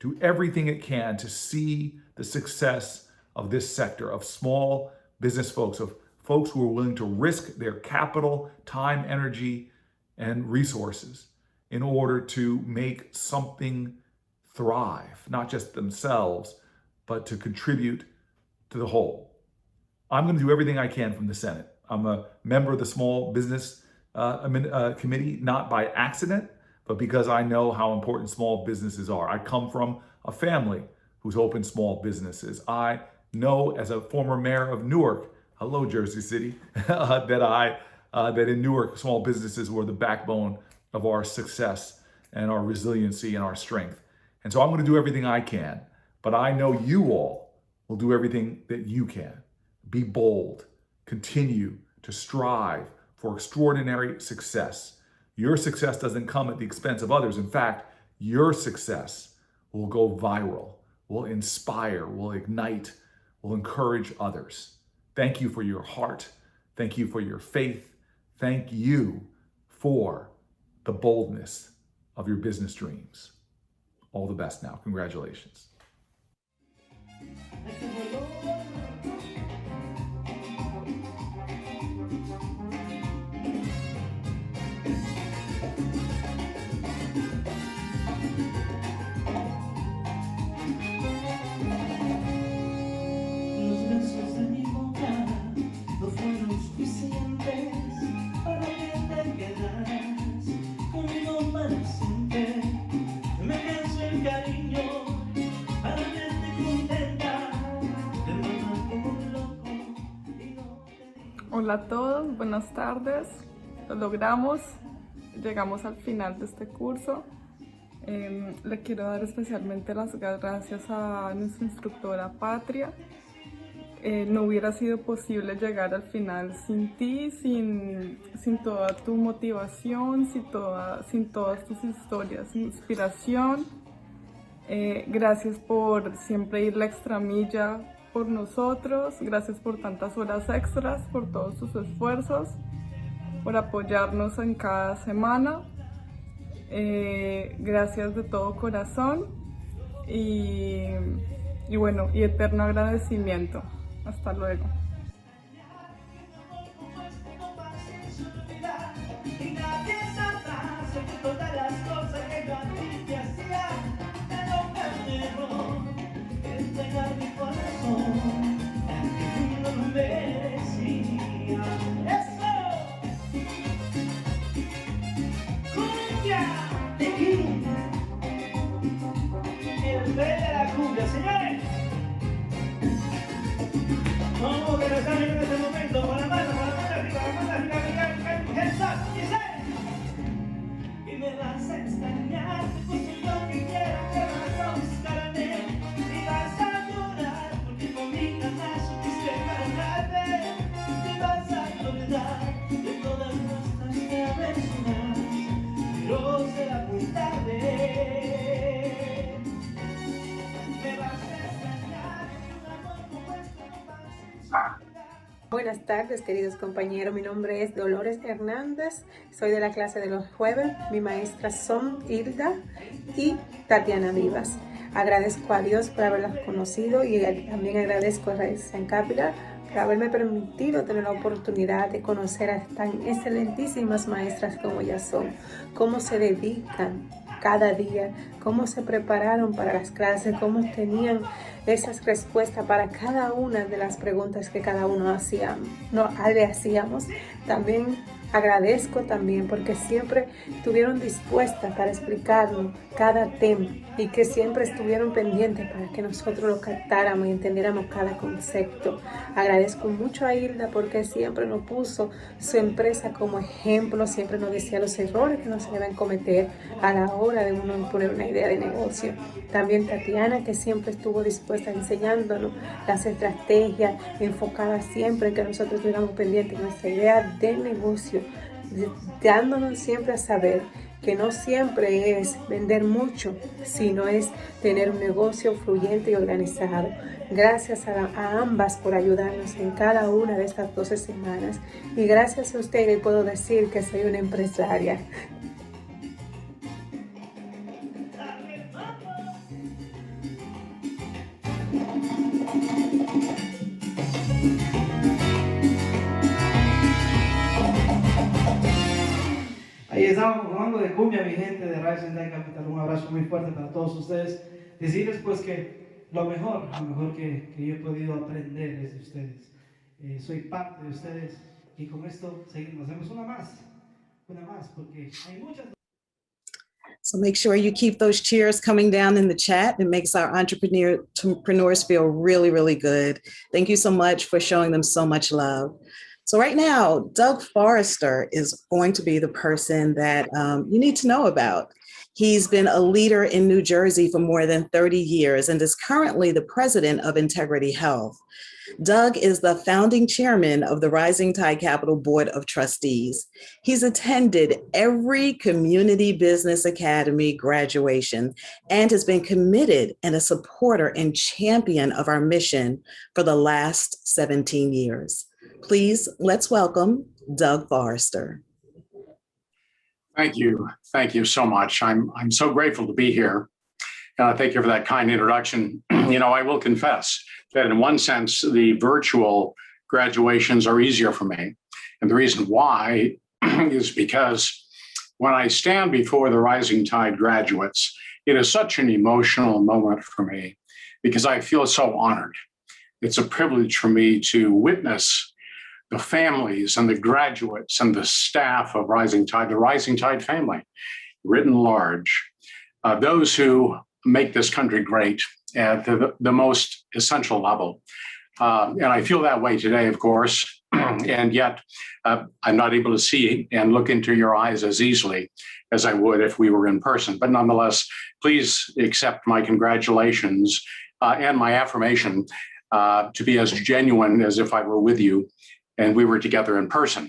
do everything it can to see the success of this sector of small business folks, of folks who are willing to risk their capital, time, energy, and resources in order to make something thrive, not just themselves, but to contribute to the whole. I'm going to do everything I can from the Senate. I'm a member of the Small Business Committee, not by accident, but because I know how important small businesses are. I come from a family who's opened small businesses. I know, as a former mayor of Newark, hello Jersey City, that I that in Newark, small businesses were the backbone of our success and our resiliency and our strength. And so I'm going to do everything I can, but I know you all will do everything that you can. Be bold, continue to strive for extraordinary success. Your success doesn't come at the expense of others. In fact, your success will go viral, will inspire, will ignite, will encourage others. Thank you for your heart. Thank you for your faith. Thank you for the boldness of your business dreams. All the best now. Congratulations. Los besos de mi boca no fueron suficientes para que te quedaras conmigo para siempre. Me canso el cariño para verte contenta, te mata como un loco y no te... Hola a todos, buenas tardes. Lo logramos, llegamos al final de este curso. Le quiero dar especialmente las gracias a nuestra instructora Patria. No hubiera sido posible llegar al final sin ti, sin toda tu motivación, sin todas tus historias, inspiración. Gracias por siempre ir la extra milla por nosotros, gracias por tantas horas extras, por todos tus esfuerzos, por apoyarnos en cada semana. Gracias de todo corazón y bueno, y eterno agradecimiento. Hasta luego. Y nadie sabrá sobre todas las cosas que yo a ti te hacía, pero fue un error entregar mi corazón, que no lo merecía. ¡Eso! ¡Cumbia! De King, el rey de la cumbia, señores. Vamos que nos salen en este momento con la mano arriba, y me vas a extrañar, pues lo que quiera que vas a buscarme, y vas a llorar porque conmigo jamás supiste ganarme, te vas a olvidar de todas nuestras travesuras, pero será muy tarde. Me vas a extrañar, un amor como este no pasa. Buenas tardes, queridos compañeros. Mi nombre es Dolores Hernández. Soy de la clase de los jueves. Mi maestras son Hilda y Tatiana Vivas. Agradezco a Dios por haberlas conocido y también agradezco a Rising Capital por haberme permitido tener la oportunidad de conocer a tan excelentísimas maestras como ellas son, cómo se dedican cada día, cómo se prepararon para las clases, cómo tenían esas respuestas para cada una de las preguntas que cada uno le hacíamos. También agradezco porque siempre estuvieron dispuestas para explicarnos cada tema y que siempre estuvieron pendientes para que nosotros lo captáramos y entendiéramos cada concepto. Agradezco mucho a Hilda porque siempre nos puso su empresa como ejemplo, siempre nos decía los errores que no se deben cometer a la hora de uno poner una idea de negocio. También Tatiana, que siempre estuvo dispuesta enseñándonos las estrategias, enfocadas siempre en que nosotros estuviéramos pendientes de nuestra idea de negocio, dándonos siempre a saber que no siempre es vender mucho, sino es tener un negocio fluyente y organizado. Gracias a ambas por ayudarnos en cada una de estas 12 semanas y gracias a ustedes puedo decir que soy una empresaria. Ahí estamos hablando de cumbia, mi gente de Rising Tide Capital. Un abrazo muy fuerte para todos ustedes. Decirles pues que lo mejor que yo he podido aprender es de ustedes. Soy parte de ustedes y con esto seguimos. Hacemos una más, porque hay muchas. So make sure you keep those cheers coming down in the chat. It makes our entrepreneurs feel really, really good. Thank you so much for showing them so much love. So right now, Doug Forrester is going to be the person that you need to know about. He's been a leader in New Jersey for more than 30 years and is currently the president of Integrity Health. Doug is the founding chairman of the Rising Tide Capital Board of Trustees. He's attended every Community Business Academy graduation and has been committed and a supporter and champion of our mission for the last 17 years. Please, let's welcome Doug Forrester. Thank you. Thank you so much. I'm so grateful to be here. Thank you for that kind introduction. I will confess that in one sense, the virtual graduations are easier for me. And the reason why is because when I stand before the Rising Tide graduates, it is such an emotional moment for me because I feel so honored. It's a privilege for me to witness the families and the graduates and the staff of Rising Tide, the Rising Tide family, written large, those who make this country great at the most essential level. And I feel that way today, of course, and yet I'm not able to see and look into your eyes as easily as I would if we were in person. But nonetheless, please accept my congratulations and my affirmation to be as genuine as if I were with you and we were together in person.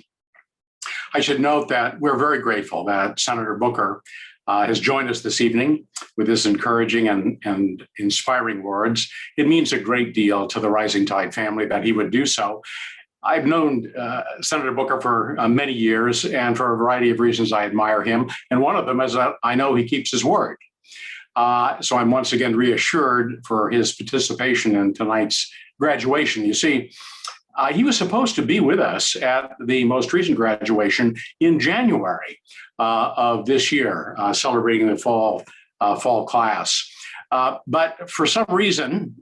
I should note that we're very grateful that Senator Booker has joined us this evening with his encouraging and inspiring words. It means a great deal to the Rising Tide family that he would do so. I've known Senator Booker for many years, and for a variety of reasons, I admire him. And one of them is that I know he keeps his word. So I'm once again reassured for his participation in tonight's graduation. You see, he was supposed to be with us at the most recent graduation in January of this year, celebrating the fall class. But for some reason,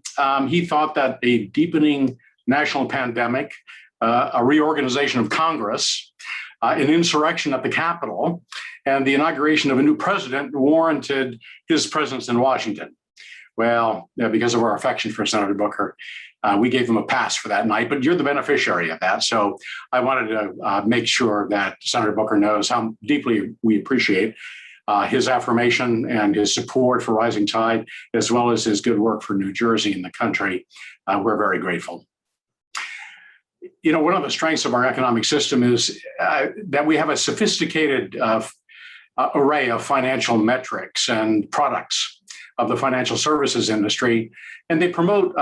he thought that a deepening national pandemic, a reorganization of Congress, an insurrection at the Capitol, and the inauguration of a new president warranted his presence in Washington. Well, because of our affection for Senator Booker, we gave him a pass for that night, but you're the beneficiary of that. So I wanted to make sure that Senator Booker knows how deeply we appreciate his affirmation and his support for Rising Tide, as well as his good work for New Jersey and the country. We're very grateful. One of the strengths of our economic system is that we have a sophisticated array of financial metrics and products of the financial services industry, and they promote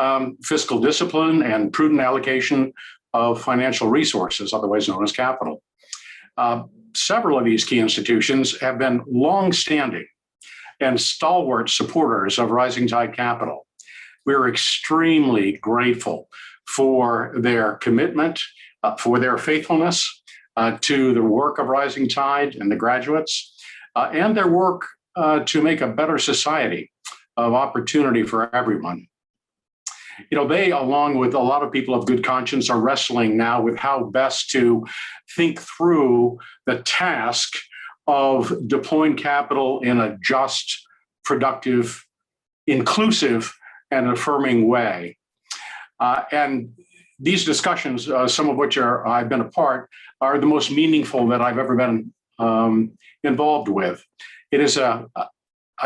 fiscal discipline and prudent allocation of financial resources, otherwise known as capital. Several of these key institutions have been longstanding and stalwart supporters of Rising Tide Capital. We're extremely grateful for their commitment, for their faithfulness to the work of Rising Tide and the graduates, and their work to make a better society of opportunity for everyone. They, along with a lot of people of good conscience, are wrestling now with how best to think through the task of deploying capital in a just, productive, inclusive, and affirming way. And these discussions, some of which I've been a part, are the most meaningful that I've ever been involved with. It is a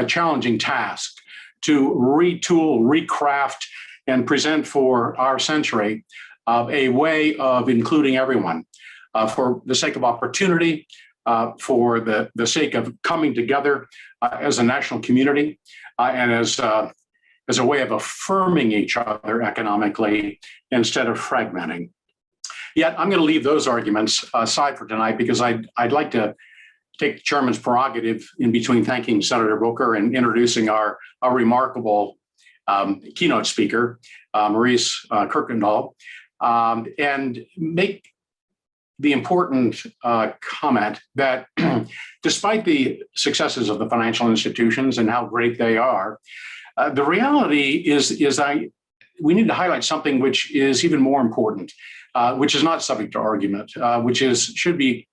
challenging task to retool, recraft, and present for our century a way of including everyone for the sake of opportunity, for the sake of coming together as a national community, and as a way of affirming each other economically instead of fragmenting. Yet I'm going to leave those arguments aside for tonight because I'd like to take the chairman's prerogative in between thanking Senator Booker and introducing our remarkable keynote speaker, Maurice Kuykendoll, and make the important comment that despite the successes of the financial institutions and how great they are, the reality is we need to highlight something which is even more important, which is not subject to argument, which should be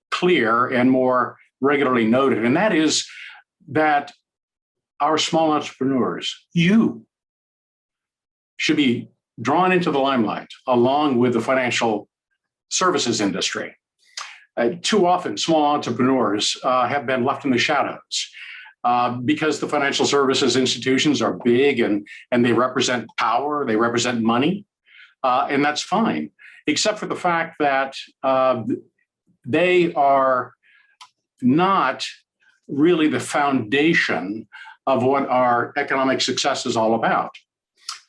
clear and more regularly noted, and that is that our small entrepreneurs, you, should be drawn into the limelight along with the financial services industry. Too often, small entrepreneurs have been left in the shadows because the financial services institutions are big and they represent power, they represent money, and that's fine, except for the fact that they are not really the foundation of what our economic success is all about.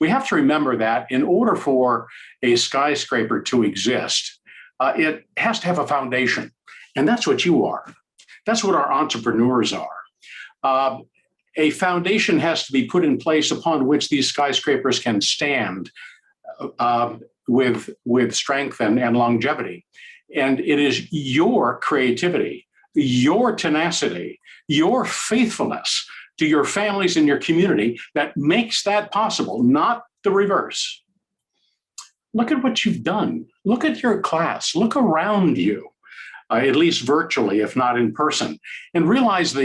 We have to remember that in order for a skyscraper to exist, it has to have a foundation. And that's what you are. That's what our entrepreneurs are. A foundation has to be put in place upon which these skyscrapers can stand with strength and longevity. And it is your creativity, your tenacity, your faithfulness to your families and your community that makes that possible, not the reverse. Look at what you've done. Look at your class. Look around you, at least virtually, if not in person, and realize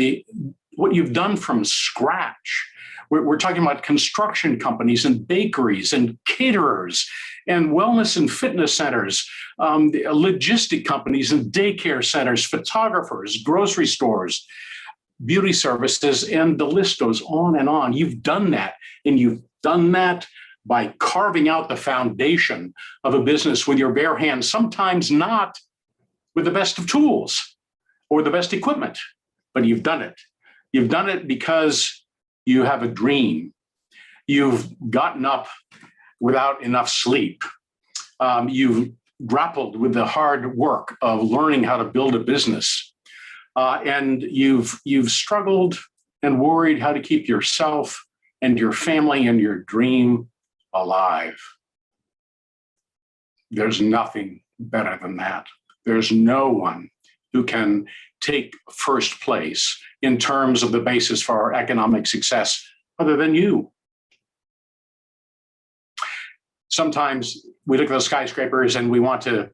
what you've done from scratch. We're talking about construction companies and bakeries and caterers and wellness and fitness centers, logistic companies and daycare centers, photographers, grocery stores, beauty services, and the list goes on and on. You've done that, and you've done that by carving out the foundation of a business with your bare hands, sometimes not with the best of tools or the best equipment, but you've done it. You've done it because you have a dream. You've gotten up without enough sleep. You've grappled with the hard work of learning how to build a business. And you've struggled and worried how to keep yourself and your family and your dream alive. There's nothing better than that. There's no one who can take first place in terms of the basis for our economic success other than you. Sometimes we look at those skyscrapers and we want to,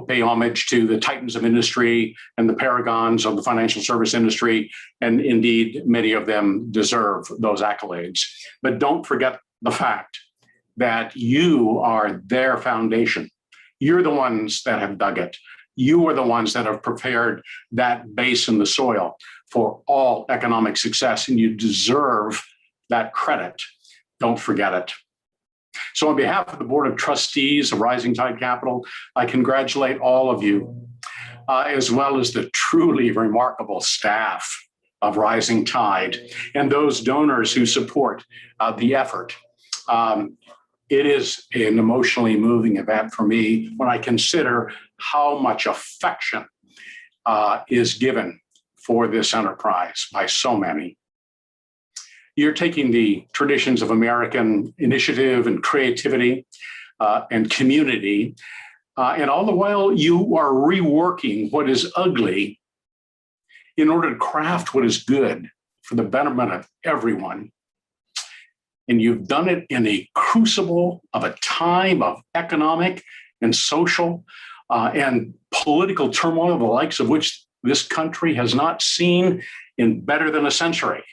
pay homage to the titans of industry and the paragons of the financial service industry. And indeed, many of them deserve those accolades. But don't forget the fact that you are their foundation. You're the ones that have dug it. You are the ones that have prepared that base in the soil for all economic success, and you deserve that credit. Don't forget it. So on behalf of the Board of Trustees of Rising Tide Capital, I congratulate all of you, as well as the truly remarkable staff of Rising Tide and those donors who support the effort. It is an emotionally moving event for me when I consider how much affection is given for this enterprise by so many. You're taking the traditions of American initiative and creativity and community, and all the while you are reworking what is ugly in order to craft what is good for the betterment of everyone. And you've done it in a crucible of a time of economic and social and political turmoil, the likes of which this country has not seen in better than a century.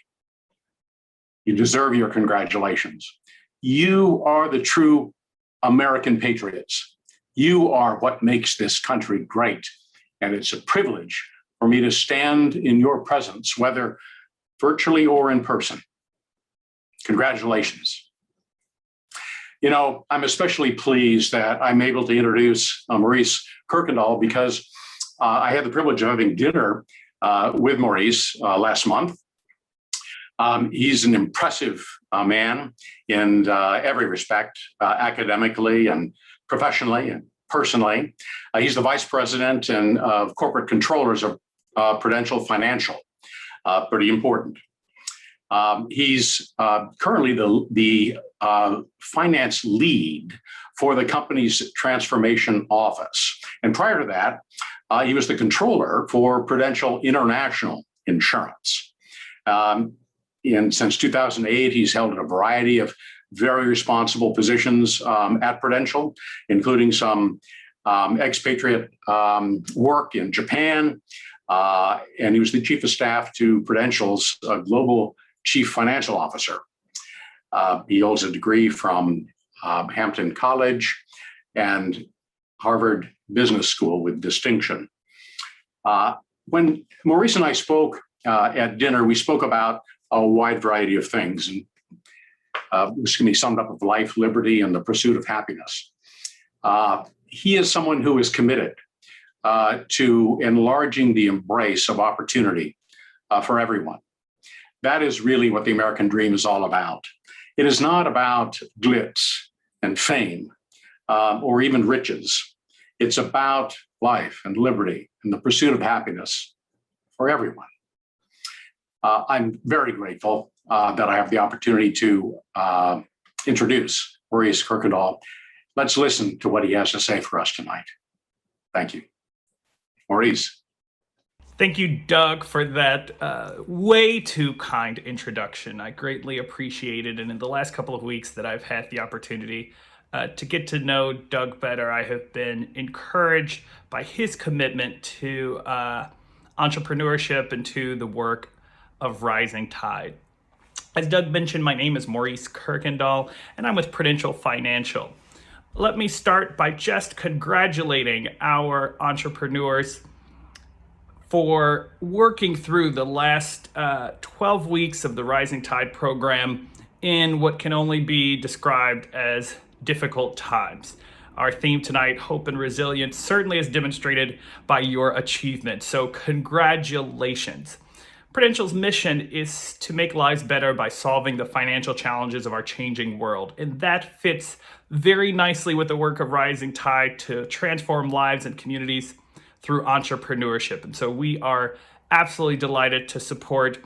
You deserve your congratulations. You are the true American patriots. You are what makes this country great. And it's a privilege for me to stand in your presence, whether virtually or in person. Congratulations. I'm especially pleased that I'm able to introduce Maurice Kuykendoll because I had the privilege of having dinner with Maurice last month. He's an impressive man in every respect, academically and professionally and personally. He's the vice president and corporate controllers of Prudential Financial, pretty important. He's currently the finance lead for the company's transformation office. And prior to that, he was the controller for Prudential International Insurance. And since 2008, he's held a variety of very responsible positions at Prudential, including some expatriate work in Japan. And he was the chief of staff to Prudential's global chief financial officer. He holds a degree from Hampton College, and Harvard Business School with distinction. When Maurice and I spoke at dinner, we spoke about a wide variety of things. And this can be summed up of life, liberty, and the pursuit of happiness. He is someone who is committed to enlarging the embrace of opportunity for everyone. That is really what the American dream is all about. It is not about glitz and fame or even riches. It's about life and liberty and the pursuit of happiness for everyone. I'm very grateful that I have the opportunity to introduce Maurice Kuykendoll. Let's listen to what he has to say for us tonight. Thank you. Maurice. Thank you, Doug, for that way too kind introduction. I greatly appreciate it. And in the last couple of weeks that I've had the opportunity to get to know Doug better, I have been encouraged by his commitment to entrepreneurship and to the work of Rising Tide. As Doug mentioned, my name is Maurice Kuykendoll, and I'm with Prudential Financial. Let me start by just congratulating our entrepreneurs for working through the last 12 weeks of the Rising Tide program in what can only be described as difficult times. Our theme tonight, hope and resilience, certainly is demonstrated by your achievement. So congratulations. Prudential's mission is to make lives better by solving the financial challenges of our changing world. And that fits very nicely with the work of Rising Tide to transform lives and communities through entrepreneurship. And so we are absolutely delighted to support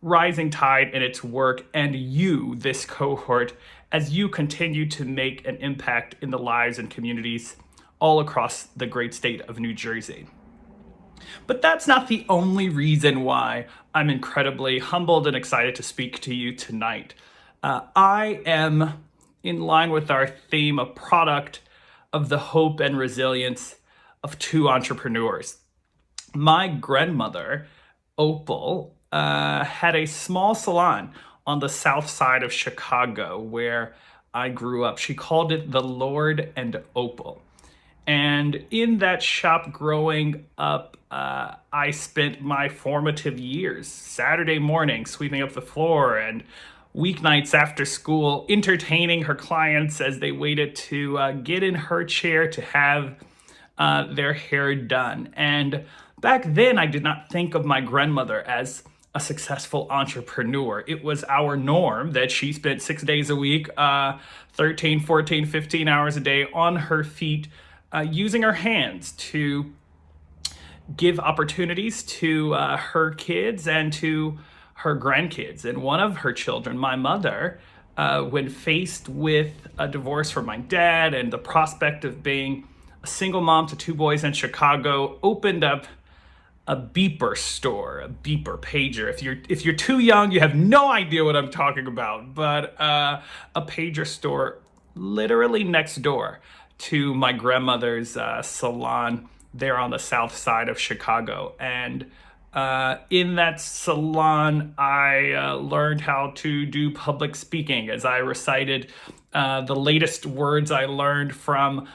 Rising Tide in its work and you, this cohort, as you continue to make an impact in the lives and communities all across the great state of New Jersey. But that's not the only reason why I'm incredibly humbled and excited to speak to you tonight. I am, in line with our theme, a product of the hope and resilience of two entrepreneurs. My grandmother, Opal, had a small salon on the south side of Chicago where I grew up. She called it the Lord and Opal. And in that shop growing up, I spent my formative years, Saturday morning, sweeping up the floor, and weeknights after school, entertaining her clients as they waited to get in her chair to have their hair done. And back then, I did not think of my grandmother as a successful entrepreneur. It was our norm that she spent 6 days a week, 13, 14, 15 hours a day on her feet, using her hands to give opportunities to her kids and to her grandkids. And one of her children, my mother, when faced with a divorce from my dad and the prospect of being a single mom to two boys in Chicago, opened up a beeper store, a beeper pager. If you're too young, you have no idea what I'm talking about, but a pager store literally next door to my grandmother's salon there on the south side of Chicago. And in that salon, I learned how to do public speaking as I recited the latest words I learned from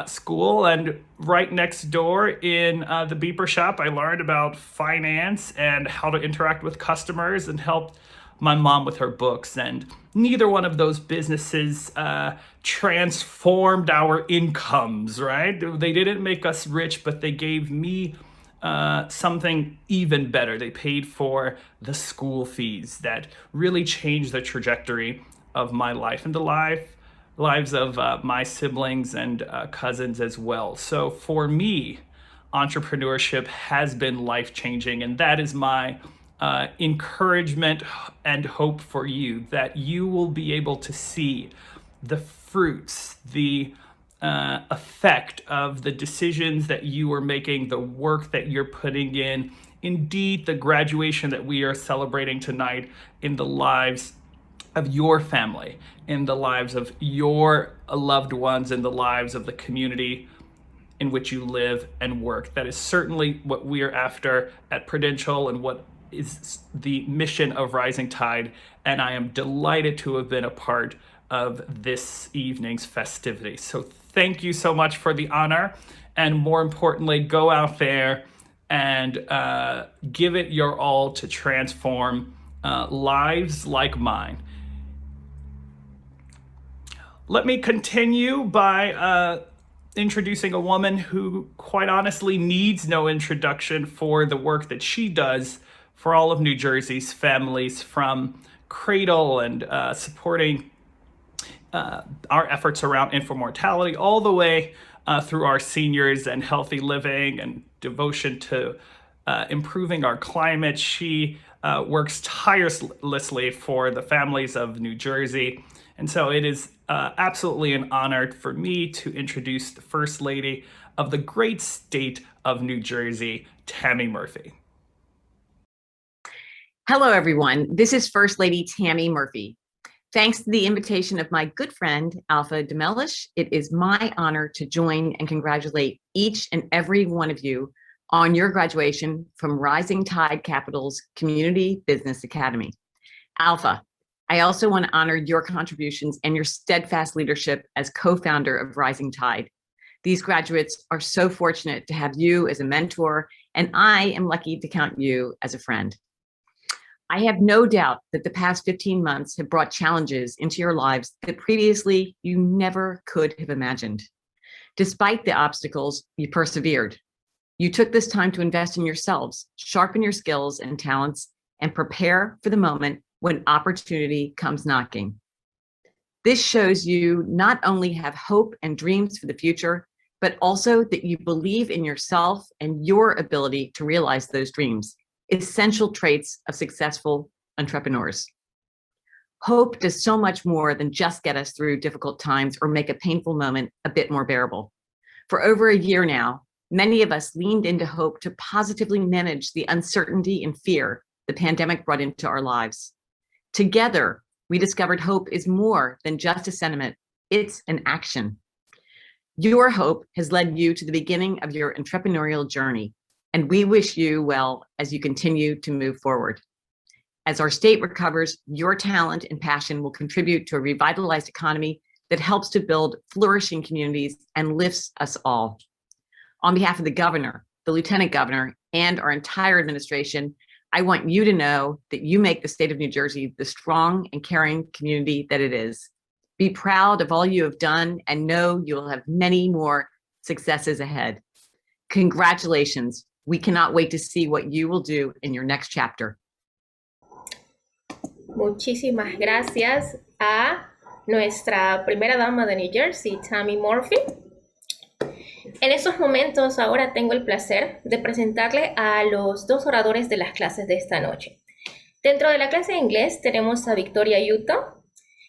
school. And right next door in the beeper shop, I learned about finance and how to interact with customers and helped my mom with her books. And neither one of those businesses transformed our incomes, right? They didn't make us rich, but they gave me something even better. They paid for the school fees that really changed the trajectory of my life and the lives of my siblings and cousins as well. So for me, entrepreneurship has been life-changing, and that is my encouragement and hope for you, that you will be able to see the fruits, the effect of the decisions that you are making, the work that you're putting in, indeed the graduation that we are celebrating tonight in the lives of your family, in the lives of your loved ones, in the lives of the community in which you live and work. That is certainly what we are after at Prudential and what is the mission of Rising Tide, and I am delighted to have been a part of this evening's festivity. So thank you so much for the honor. And more importantly, go out there and give it your all to transform lives like mine. Let me continue by introducing a woman who, quite honestly, needs no introduction for the work that she does for all of New Jersey's families, from cradle and supporting our efforts around infant mortality, all the way through our seniors and healthy living and devotion to improving our climate. She works tirelessly for the families of New Jersey. And so it is absolutely an honor for me to introduce the First Lady of the great state of New Jersey, Tammy Murphy. Hello, everyone. This is First Lady Tammy Murphy. Thanks to the invitation of my good friend, Alpha Demelish, it is my honor to join and congratulate each and every one of you on your graduation from Rising Tide Capital's Community Business Academy. Alpha, I also want to honor your contributions and your steadfast leadership as co-founder of Rising Tide. These graduates are so fortunate to have you as a mentor, and I am lucky to count you as a friend. I have no doubt that the past 15 months have brought challenges into your lives that previously you never could have imagined. Despite the obstacles, you persevered. You took this time to invest in yourselves, sharpen your skills and talents, and prepare for the moment when opportunity comes knocking. This shows you not only have hope and dreams for the future, but also that you believe in yourself and your ability to realize those dreams, essential traits of successful entrepreneurs. Hope does so much more than just get us through difficult times or make a painful moment a bit more bearable. For over a year now, many of us leaned into hope to positively manage the uncertainty and fear the pandemic brought into our lives. Together, we discovered hope is more than just a sentiment, it's an action. Your hope has led you to the beginning of your entrepreneurial journey, and we wish you well as you continue to move forward. As our state recovers, your talent and passion will contribute to a revitalized economy that helps to build flourishing communities and lifts us all. On behalf of the governor, the lieutenant governor, and our entire administration, I want you to know that you make the state of New Jersey the strong and caring community that it is. Be proud of all you have done and know you will have many more successes ahead. Congratulations. We cannot wait to see what you will do in your next chapter. Muchísimas gracias a nuestra primera dama de New Jersey, Tammy Murphy. En estos momentos ahora tengo el placer de presentarle a los dos oradores de las clases de esta noche. Dentro de la clase de inglés tenemos a Victoria Yuto,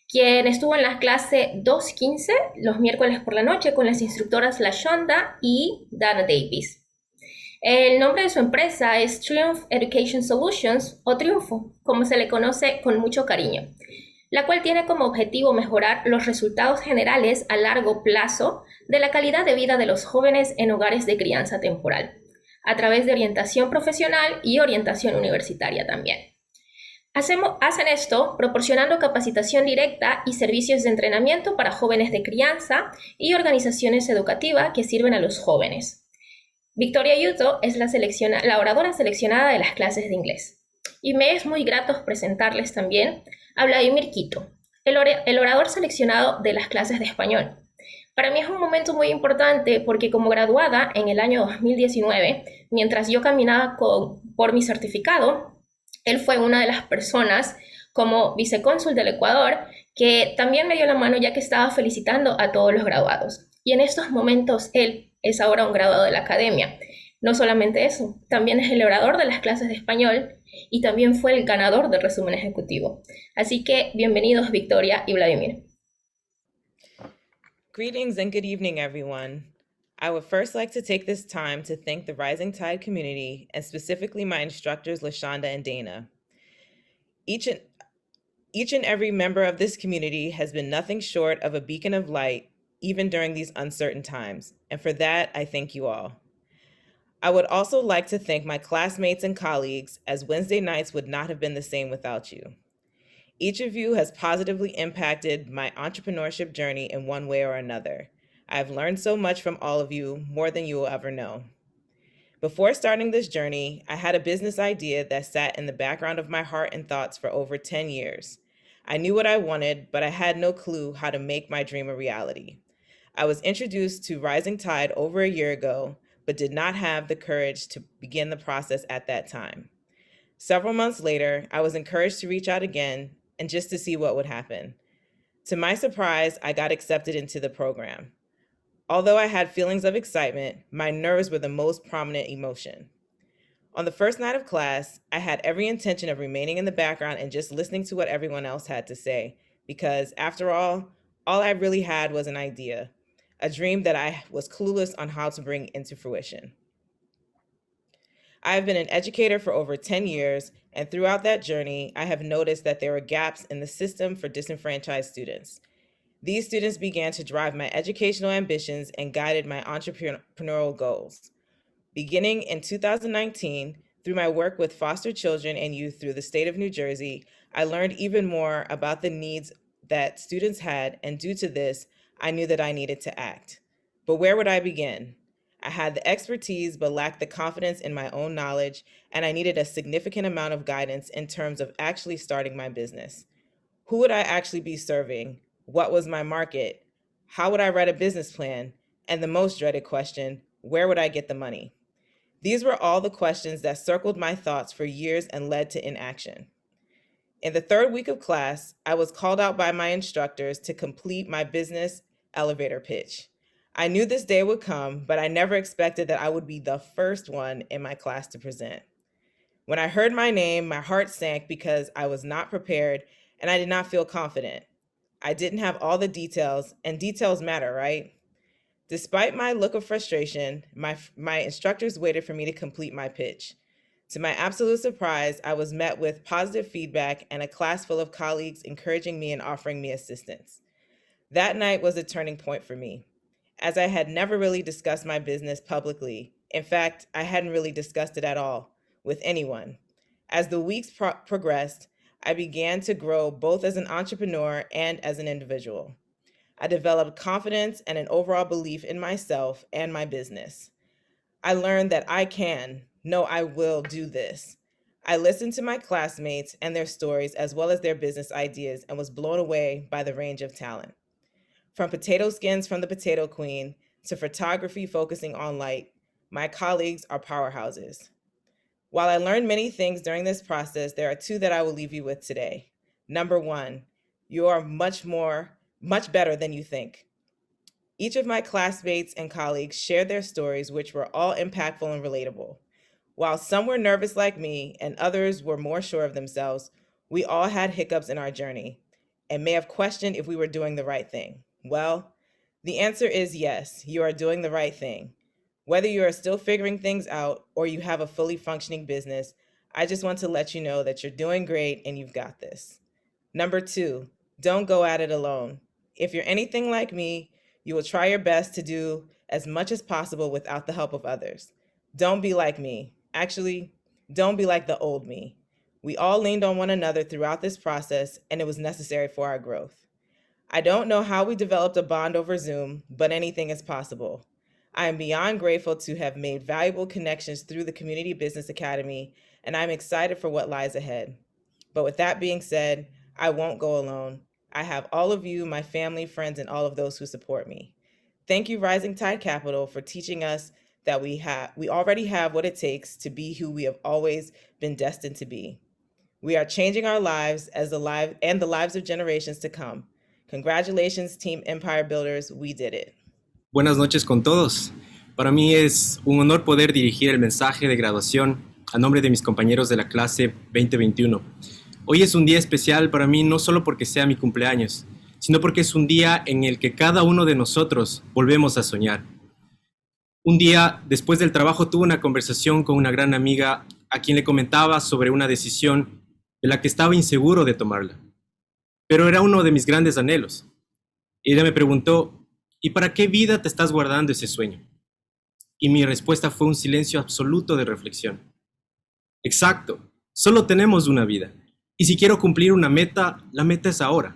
quien estuvo en la clase 215 los miércoles por la noche con las instructoras LaShonda y Dana Davis. El nombre de su empresa es Triumph Education Solutions, o Triunfo, como se le conoce con mucho cariño, la cual tiene como objetivo mejorar los resultados generales a largo plazo de la calidad de vida de los jóvenes en hogares de crianza temporal, a través de orientación profesional y orientación universitaria también. Hacen esto proporcionando capacitación directa y servicios de entrenamiento para jóvenes de crianza y organizaciones educativas que sirven a los jóvenes. Victoria Yuto es la oradora seleccionada de las clases de inglés. Y me es muy grato presentarles también a Vladimir Quito, el orador seleccionado de las clases de español. Para mí es un momento muy importante porque como graduada en el año 2019, mientras yo caminaba por mi certificado, él fue una de las personas como vicecónsul del Ecuador que también me dio la mano ya que estaba felicitando a todos los graduados. Y en estos momentos él es ahora un graduado de la academia. No solamente eso, también es el orador de las clases de español y también fue el ganador del resumen ejecutivo. Así que bienvenidos Victoria y Vladimir. Greetings and good evening, everyone. I would first like to take this time to thank the Rising Tide community and specifically my instructors, LaShonda and Dana. Each and every member of this community has been nothing short of a beacon of light, even during these uncertain times. And for that, I thank you all. I would also like to thank my classmates and colleagues, as Wednesday nights would not have been the same without you. Each of you has positively impacted my entrepreneurship journey in one way or another. I've learned so much from all of you, more than you will ever know. Before starting this journey, I had a business idea that sat in the background of my heart and thoughts for over 10 years. I knew what I wanted, but I had no clue how to make my dream a reality. I was introduced to Rising Tide over a year ago, but did not have the courage to begin the process at that time. Several months later, I was encouraged to reach out again and just to see what would happen. To my surprise, I got accepted into the program. Although I had feelings of excitement, my nerves were the most prominent emotion. On the first night of class, I had every intention of remaining in the background and just listening to what everyone else had to say, because after all I really had was an idea, a dream that I was clueless on how to bring into fruition. I have been an educator for over 10 years, and throughout that journey, I have noticed that there were gaps in the system for disenfranchised students. These students began to drive my educational ambitions and guided my entrepreneurial goals. Beginning in 2019, through my work with foster children and youth through the state of New Jersey, I learned even more about the needs that students had, and due to this, I knew that I needed to act. But where would I begin? I had the expertise but lacked the confidence in my own knowledge, and I needed a significant amount of guidance in terms of actually starting my business. Who would I actually be serving? What was my market? How would I write a business plan? And the most dreaded question, where would I get the money? These were all the questions that circled my thoughts for years and led to inaction. In the third week of class, I was called out by my instructors to complete my business elevator pitch. I knew this day would come, but I never expected that I would be the first one in my class to present. When I heard my name, my heart sank because I was not prepared and I did not feel confident. I didn't have all the details, and details matter, right? Despite my look of frustration, my instructors waited for me to complete my pitch. To my absolute surprise, I was met with positive feedback and a class full of colleagues encouraging me and offering me assistance. That night was a turning point for me, as I had never really discussed my business publicly. In fact, I hadn't really discussed it at all with anyone. As the weeks progressed, I began to grow both as an entrepreneur and as an individual. I developed confidence and an overall belief in myself and my business. I learned that I will do this. I listened to my classmates and their stories as well as their business ideas and was blown away by the range of talent. From potato skins from the Potato Queen to photography focusing on light, my colleagues are powerhouses. While I learned many things during this process, there are two that I will leave you with today. Number one, you are much better than you think. Each of my classmates and colleagues shared their stories, which were all impactful and relatable. While some were nervous like me and others were more sure of themselves, we all had hiccups in our journey and may have questioned if we were doing the right thing. Well, the answer is yes, you are doing the right thing. Whether you are still figuring things out or you have a fully functioning business, I just want to let you know that you're doing great and you've got this. Number two, don't go at it alone. If you're anything like me, you will try your best to do as much as possible without the help of others. Don't be like me. Actually, don't be like the old me. We all leaned on one another throughout this process, and it was necessary for our growth. I don't know how we developed a bond over Zoom, but anything is possible. I am beyond grateful to have made valuable connections through the Community Business Academy, and I'm excited for what lies ahead. But with that being said, I won't go alone. I have all of you, my family, friends, and all of those who support me. Thank you, Rising Tide Capital, for teaching us that we already have what it takes to be who we have always been destined to be. We are changing our lives and the lives of generations to come. Congratulations, Team Empire Builders, we did it. Buenas noches con todos. Para mí es un honor poder dirigir el mensaje de graduación a nombre de mis compañeros de la clase 2021. Hoy es un día especial para mí no solo porque sea mi cumpleaños, sino porque es un día en el que cada uno de nosotros volvemos a soñar. Un día, después del trabajo, tuve una conversación con una gran amiga a quien le comentaba sobre una decisión de la que estaba inseguro de tomarla. Pero era uno de mis grandes anhelos. Ella me preguntó, ¿y para qué vida te estás guardando ese sueño? Y mi respuesta fue un silencio absoluto de reflexión. Exacto, solo tenemos una vida. Y si quiero cumplir una meta, la meta es ahora.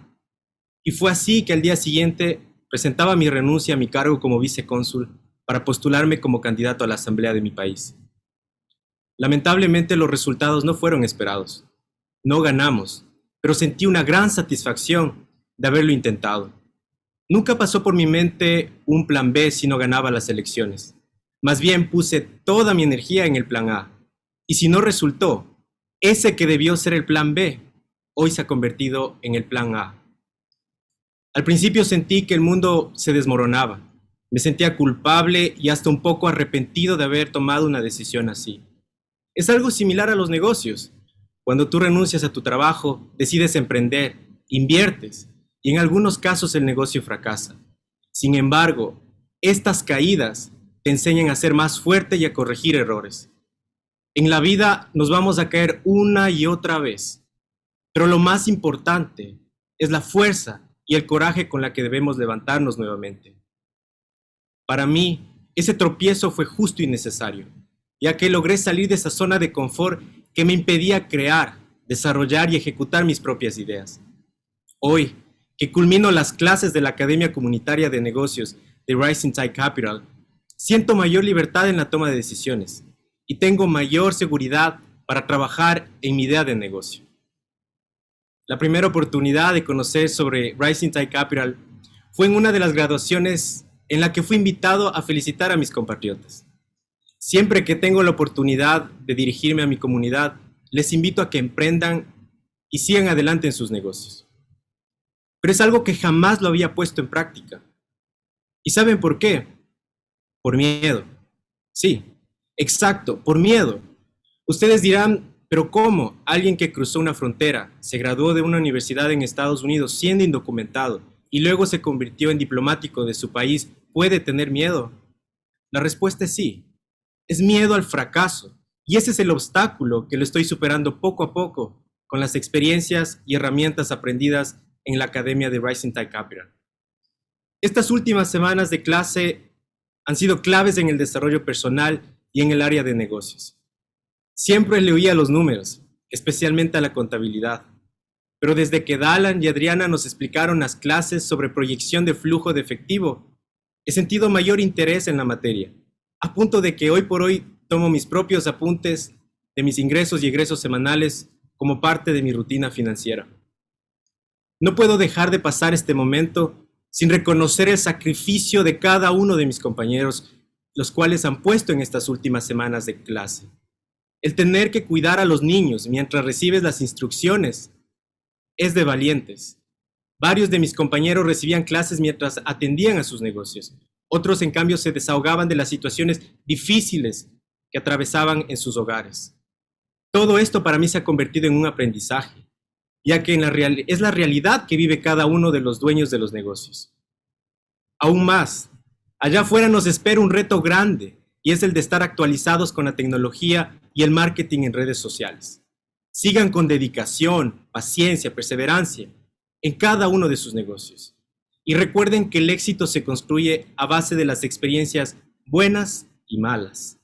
Y fue así que al día siguiente presentaba mi renuncia a mi cargo como vicecónsul para postularme como candidato a la asamblea de mi país. Lamentablemente los resultados no fueron esperados. No ganamos, pero sentí una gran satisfacción de haberlo intentado. Nunca pasó por mi mente un plan B si no ganaba las elecciones. Más bien puse toda mi energía en el plan A. Y si no resultó, ese que debió ser el plan B, hoy se ha convertido en el plan A. Al principio sentí que el mundo se desmoronaba. Me sentía culpable y hasta un poco arrepentido de haber tomado una decisión así. Es algo similar a los negocios. Cuando tú renuncias a tu trabajo, decides emprender, inviertes, y en algunos casos el negocio fracasa. Sin embargo, estas caídas te enseñan a ser más fuerte y a corregir errores. En la vida nos vamos a caer una y otra vez, pero lo más importante es la fuerza y el coraje con la que debemos levantarnos nuevamente. Para mí, ese tropiezo fue justo y necesario, ya que logré salir de esa zona de confort que me impedía crear, desarrollar y ejecutar mis propias ideas. Hoy, que culmino las clases de la Academia Comunitaria de Negocios de Rising Tide Capital, siento mayor libertad en la toma de decisiones y tengo mayor seguridad para trabajar en mi idea de negocio. La primera oportunidad de conocer sobre Rising Tide Capital fue en una de las graduaciones en la que fui invitado a felicitar a mis compatriotas. Siempre que tengo la oportunidad de dirigirme a mi comunidad, les invito a que emprendan y sigan adelante en sus negocios. Pero es algo que jamás lo había puesto en práctica. ¿Y saben por qué? Por miedo. Sí, exacto, por miedo. Ustedes dirán, ¿pero cómo? Alguien que cruzó una frontera, se graduó de una universidad en Estados Unidos siendo indocumentado y luego se convirtió en diplomático de su país, ¿puede tener miedo? La respuesta es sí. Es miedo al fracaso. Y ese es el obstáculo que lo estoy superando poco a poco con las experiencias y herramientas aprendidas en la Academia de Rising Tide Capital. Estas últimas semanas de clase han sido claves en el desarrollo personal y en el área de negocios. Siempre le oía los números, especialmente a la contabilidad. Pero desde que Dalan y Adriana nos explicaron las clases sobre proyección de flujo de efectivo, he sentido mayor interés en la materia, a punto de que hoy por hoy tomo mis propios apuntes de mis ingresos y egresos semanales como parte de mi rutina financiera. No puedo dejar de pasar este momento sin reconocer el sacrificio de cada uno de mis compañeros, los cuales han puesto en estas últimas semanas de clase. El tener que cuidar a los niños mientras recibes las instrucciones es de valientes. Varios de mis compañeros recibían clases mientras atendían a sus negocios. Otros, en cambio, se desahogaban de las situaciones difíciles que atravesaban en sus hogares. Todo esto para mí se ha convertido en un aprendizaje, ya que es la realidad que vive cada uno de los dueños de los negocios. Aún más, allá afuera nos espera un reto grande, y es el de estar actualizados con la tecnología y el marketing en redes sociales. Sigan con dedicación, paciencia, perseverancia en cada uno de sus negocios. Y recuerden que el éxito se construye a base de las experiencias buenas y malas.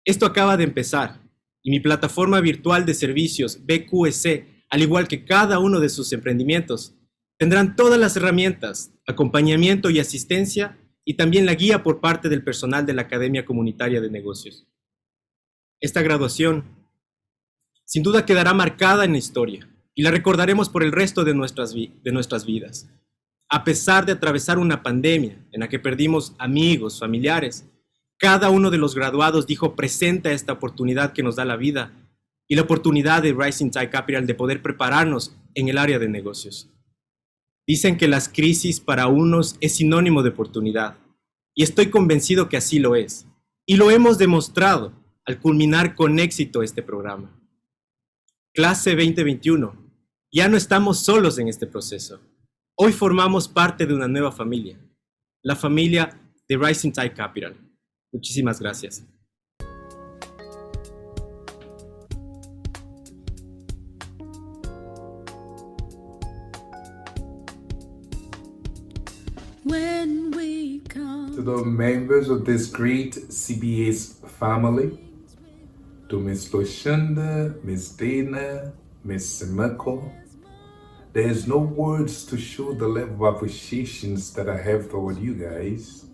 Esto acaba de empezar y mi plataforma virtual de servicios BQSC, al igual que cada uno de sus emprendimientos, tendrán todas las herramientas, acompañamiento y asistencia y también la guía por parte del personal de la Academia Comunitaria de Negocios. Esta graduación sin duda quedará marcada en la historia y la recordaremos por el resto de nuestras vidas. A pesar de atravesar una pandemia en la que perdimos amigos, familiares, cada uno de los graduados dijo presente a esta oportunidad que nos da la vida y la oportunidad de Rising Tide Capital de poder prepararnos en el área de negocios. Dicen que las crisis para unos es sinónimo de oportunidad y estoy convencido que así lo es. Y lo hemos demostrado al culminar con éxito este programa. Clase 2021, ya no estamos solos en este proceso. Hoy formamos parte de una nueva familia, la familia de Rising Tide Capital. Muchísimas gracias. To the members of this great CBA's family, to Miss Lucinda, Miss Dana, Miss Simiko, There's no words to show the level of appreciations that I have toward you guys.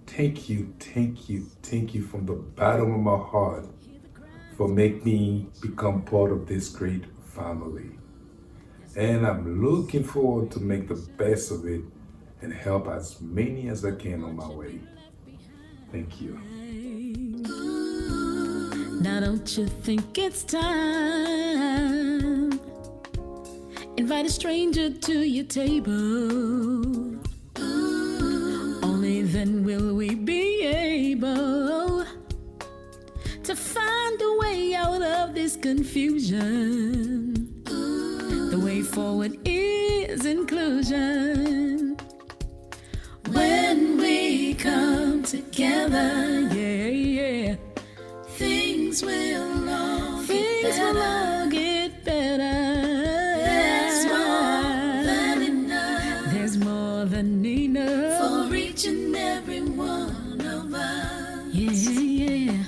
Thank you, thank you, thank you from the bottom of my heart for making me become part of this great family. And I'm looking forward to make the best of it and help as many as I can on my way. Thank you. Now don't you think it's time? Invite a stranger to your table. Only then will we be able to find a way out of this confusion. The way forward is inclusion. When we come together, yeah, yeah, things will all get better. There's more than enough. There's more than enough for each and every one of us. Yeah, yeah.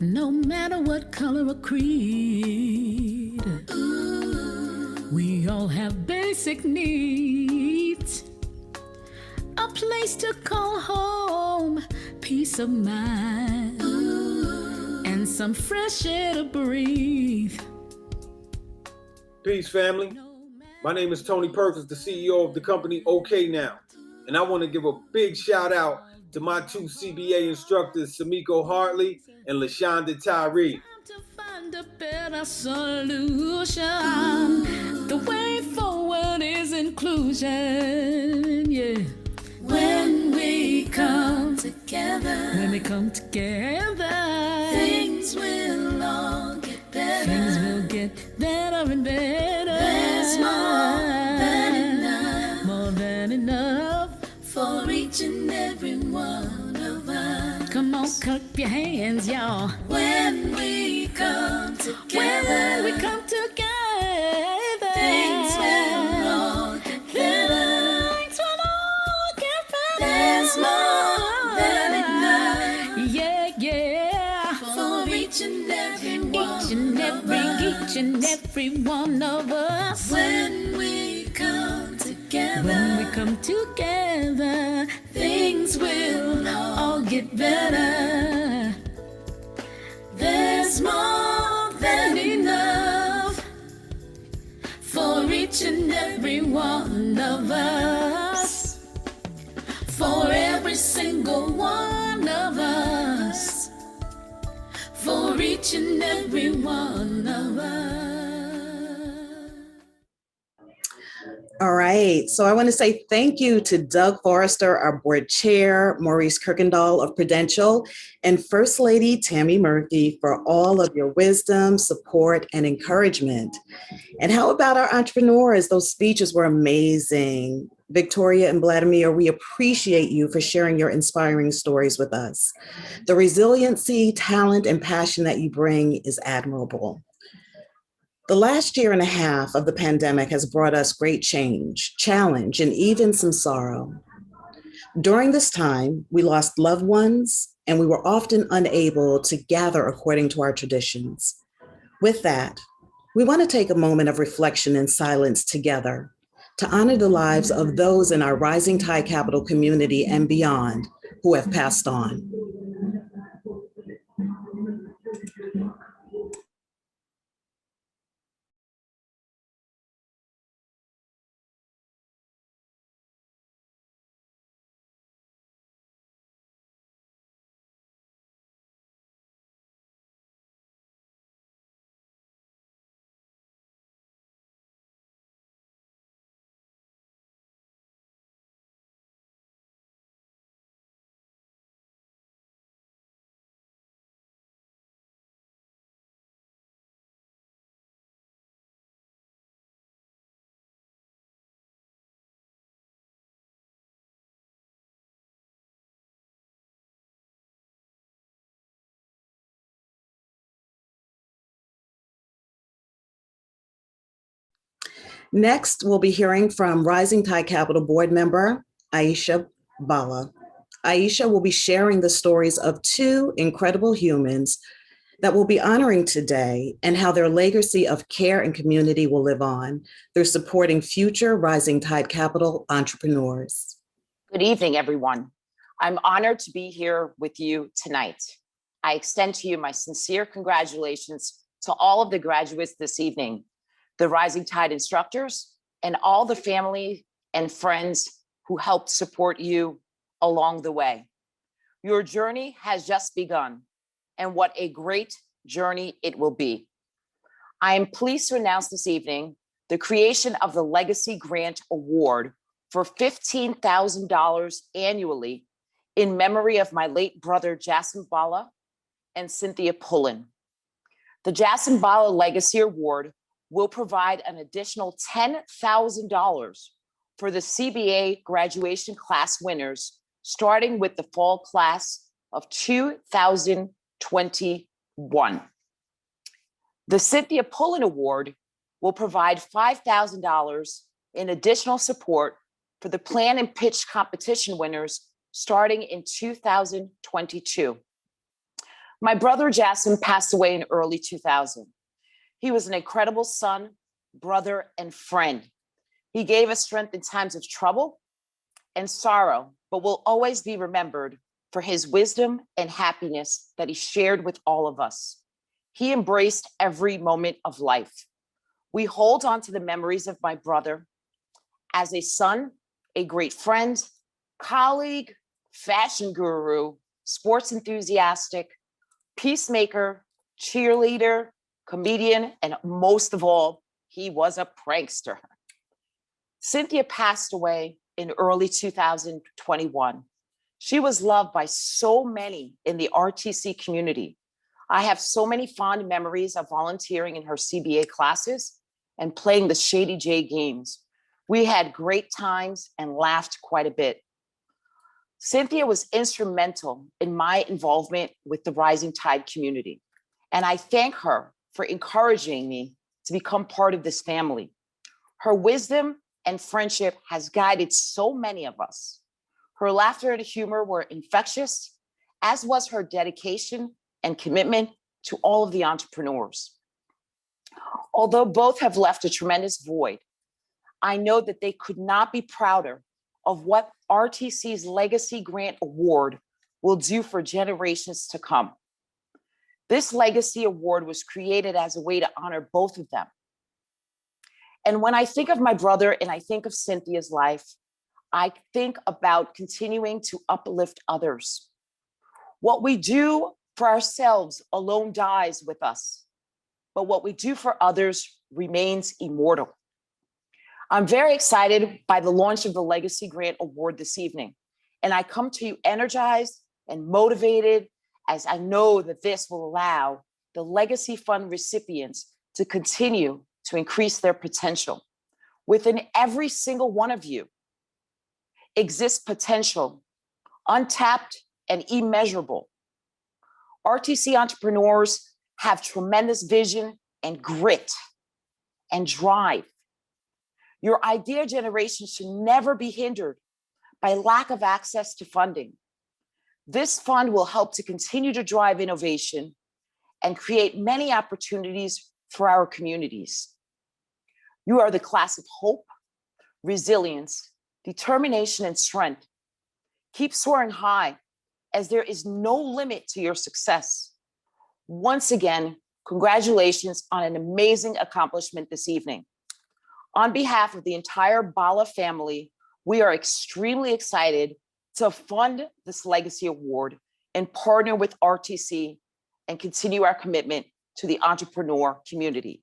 No matter what color or creed, we all have basic needs. A place to call home, peace of mind, and some fresh air to breathe. Peace, family. My name is Tony Perkins, the CEO of the company OK Now. And I want to give a big shout out to my two CBA instructors, Samiko Hartley and LaShonda Tyree. Find a better solution. The way forward is inclusion, yeah. When we come together, things will all get better. Things will get better and better. There's more than enough for each and every one of us. Come on, clap your hands, y'all. When we come together, things will all get better. There's more than enough. Yeah, yeah. For each and every one of us. When we come together, things will all get better. There's more than enough for each and every one of us. For every single one of us. For each and every one of us. All right, so I want to say thank you to Doug Forrester, our board chair, Maurice Kuykendoll of Prudential, and First Lady Tammy Murphy for all of your wisdom, support, and encouragement. And how about our entrepreneurs? Those speeches were amazing. Victoria and Vladimir, we appreciate you for sharing your inspiring stories with us. The resiliency, talent, and passion that you bring is admirable. The last year and a half of the pandemic has brought us great change, challenge, and even some sorrow. During this time, we lost loved ones, and we were often unable to gather according to our traditions. With that, we want to take a moment of reflection and silence together to honor the lives of those in our Rising Tide Capital community and beyond who have passed on. Next, we'll be hearing from Rising Tide Capital board member, Aisha Bala. Aisha will be sharing the stories of two incredible humans that we'll be honoring today and how their legacy of care and community will live on through supporting future Rising Tide Capital entrepreneurs. Good evening, everyone. I'm honored to be here with you tonight. I extend to you my sincere congratulations to all of the graduates this evening, the Rising Tide instructors, and all the family and friends who helped support you along the way. Your journey has just begun, and what a great journey it will be. I am pleased to announce this evening the creation of the Legacy Grant Award for $15,000 annually in memory of my late brother, Jason Bala and Cynthia Pullen. The Jason Bala Legacy Award will provide an additional $10,000 for the CBA graduation class winners, starting with the fall class of 2021. The Cynthia Pullen Award will provide $5,000 in additional support for the plan and pitch competition winners starting in 2022. My brother Jason passed away in early 2000. He was an incredible son, brother, and friend. He gave us strength in times of trouble and sorrow, but will always be remembered for his wisdom and happiness that he shared with all of us. He embraced every moment of life. We hold on to the memories of my brother as a son, a great friend, colleague, fashion guru, sports enthusiastic, peacemaker, cheerleader, comedian, and most of all, he was a prankster. Cynthia passed away in early 2021. She was loved by so many in the RTC community. I have so many fond memories of volunteering in her CBA classes and playing the Shady J games. We had great times and laughed quite a bit. Cynthia was instrumental in my involvement with the Rising Tide community, and I thank her for encouraging me to become part of this family. Her wisdom and friendship has guided so many of us. Her laughter and humor were infectious, as was her dedication and commitment to all of the entrepreneurs. Although both have left a tremendous void, I know that they could not be prouder of what RTC's Legacy Grant Award will do for generations to come. This Legacy Award was created as a way to honor both of them. And when I think of my brother and I think of Cynthia's life, I think about continuing to uplift others. What we do for ourselves alone dies with us, but what we do for others remains immortal. I'm very excited by the launch of the Legacy Grant Award this evening, and I come to you energized and motivated as I know that this will allow the Legacy Fund recipients to continue to increase their potential. Within every single one of you exists potential, untapped and immeasurable. RTC entrepreneurs have tremendous vision and grit and drive. Your idea generation should never be hindered by lack of access to funding. This fund will help to continue to drive innovation and create many opportunities for our communities. You are the class of hope, resilience, determination, and strength. Keep soaring high, as there is no limit to your success. Once again, congratulations on an amazing accomplishment this evening. On behalf of the entire Bala family, we are extremely excited to fund this Legacy Award and partner with RTC and continue our commitment to the entrepreneur community.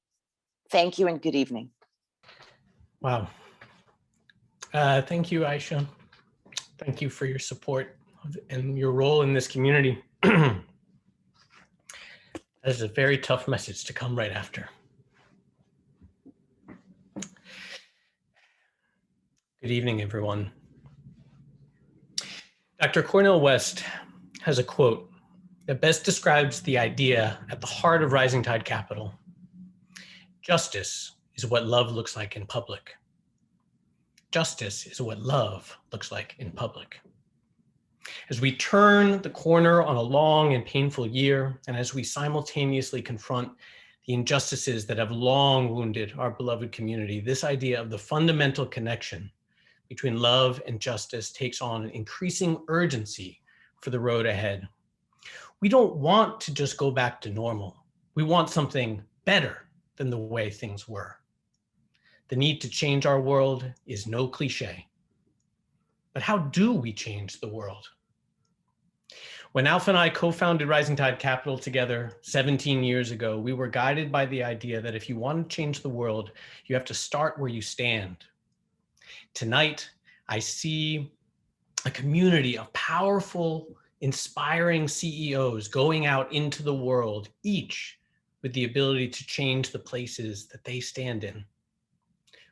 Thank you and good evening. Wow. Thank you, Aisha. Thank you for your support and your role in this community. That is a very tough message to come right after. Good evening, everyone. Dr. Cornel West has a quote that best describes the idea at the heart of Rising Tide Capital. Justice is what love looks like in public. Justice is what love looks like in public. As we turn the corner on a long and painful year, and as we simultaneously confront the injustices that have long wounded our beloved community, this idea of the fundamental connection between love and justice takes on an increasing urgency for the road ahead. We don't want to just go back to normal. We want something better than the way things were. The need to change our world is no cliche. But how do we change the world? When Alpha and I co-founded Rising Tide Capital together 17 years ago, we were guided by the idea that if you want to change the world, you have to start where you stand. Tonight, I see a community of powerful, inspiring CEOs going out into the world, each with the ability to change the places that they stand in.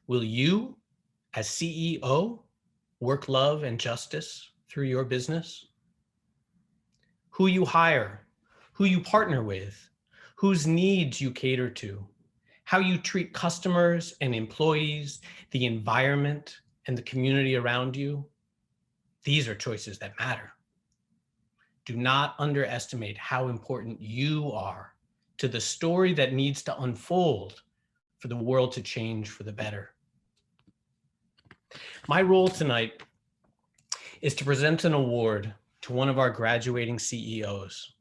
Will you, as CEO, work love and justice through your business? Who you hire, who you partner with, whose needs you cater to, how you treat customers and employees, the environment and the community around you. These are choices that matter. Do not underestimate how important you are to the story that needs to unfold for the world to change for the better. My role tonight is to present an award to one of our graduating CEOs.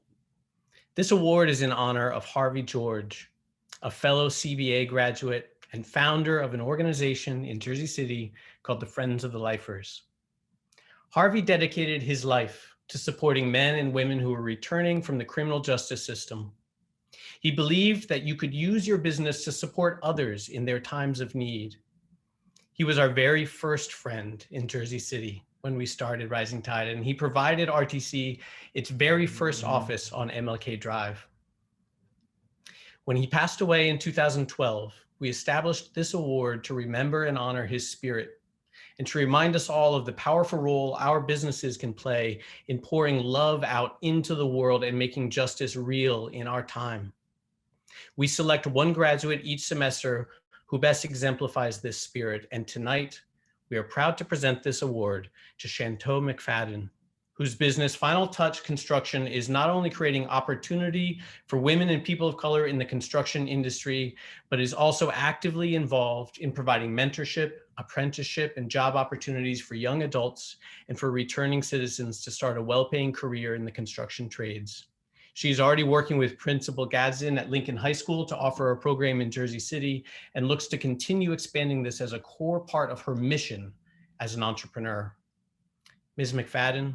This award is in honor of Harvey George, a fellow CBA graduate and founder of an organization in Jersey City called the Friends of the Lifers. Harvey dedicated his life to supporting men and women who were returning from the criminal justice system. He believed that you could use your business to support others in their times of need. He was our very first friend in Jersey City when we started Rising Tide, and he provided RTC its very first office on MLK Drive. When he passed away in 2012, we established this award to remember and honor his spirit and to remind us all of the powerful role our businesses can play in pouring love out into the world and making justice real in our time. We select one graduate each semester who best exemplifies this spirit, and tonight, we are proud to present this award to Chantal McFadden, whose business Final Touch Construction is not only creating opportunity for women and people of color in the construction industry, but is also actively involved in providing mentorship, apprenticeship, and job opportunities for young adults and for returning citizens to start a well-paying career in the construction trades. She's already working with Principal Gadsden at Lincoln High School to offer a program in Jersey City and looks to continue expanding this as a core part of her mission as an entrepreneur. Ms. McFadden,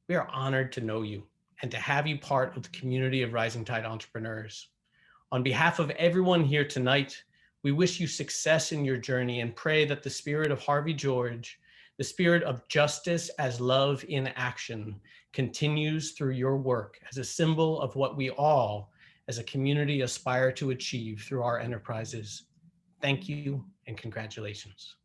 we are honored to know you and to have you part of the community of Rising Tide entrepreneurs. On behalf of everyone here tonight, we wish you success in your journey and pray that the spirit of Harvey George, the spirit of justice as love in action, continues through your work as a symbol of what we all as a community aspire to achieve through our enterprises. Thank you and congratulations.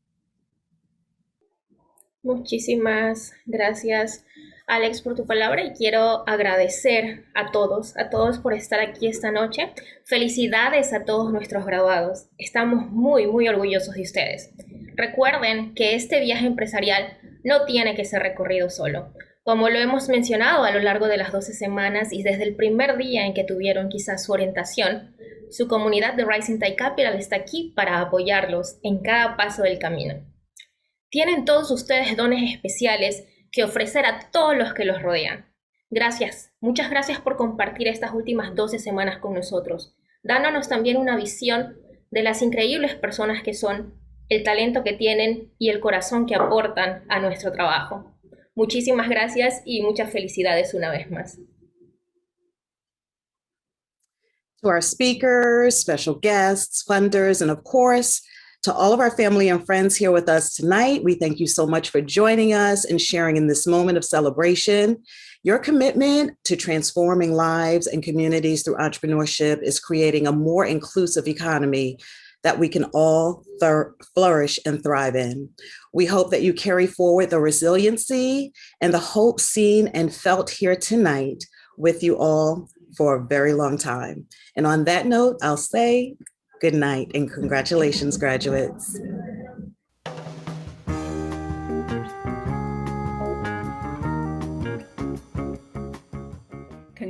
Muchísimas gracias, Alex, por tu palabra, y quiero agradecer a todos por estar aquí esta noche. Felicidades a todos nuestros graduados. Estamos muy, muy orgullosos de ustedes. Recuerden que este viaje empresarial no tiene que ser recorrido solo. Como lo hemos mencionado a lo largo de las 12 semanas y desde el primer día en que tuvieron quizás su orientación, su comunidad de Rising Tide Capital está aquí para apoyarlos en cada paso del camino. Tienen todos ustedes dones especiales que ofrecer a todos los que los rodean. Gracias, muchas gracias por compartir estas últimas 12 semanas con nosotros, dándonos también una visión de las increíbles personas que son, el talento que tienen y el corazón que aportan a nuestro trabajo. Muchísimas gracias y muchas felicidades una vez más. To our speakers, special guests, funders, and of course, to all of our family and friends here with us tonight, we thank you so much for joining us and sharing in this moment of celebration. Your commitment to transforming lives and communities through entrepreneurship is creating a more inclusive economy that we can all flourish and thrive in. We hope that you carry forward the resiliency and the hope seen and felt here tonight with you all for a very long time. And on that note, I'll say good night and congratulations, graduates.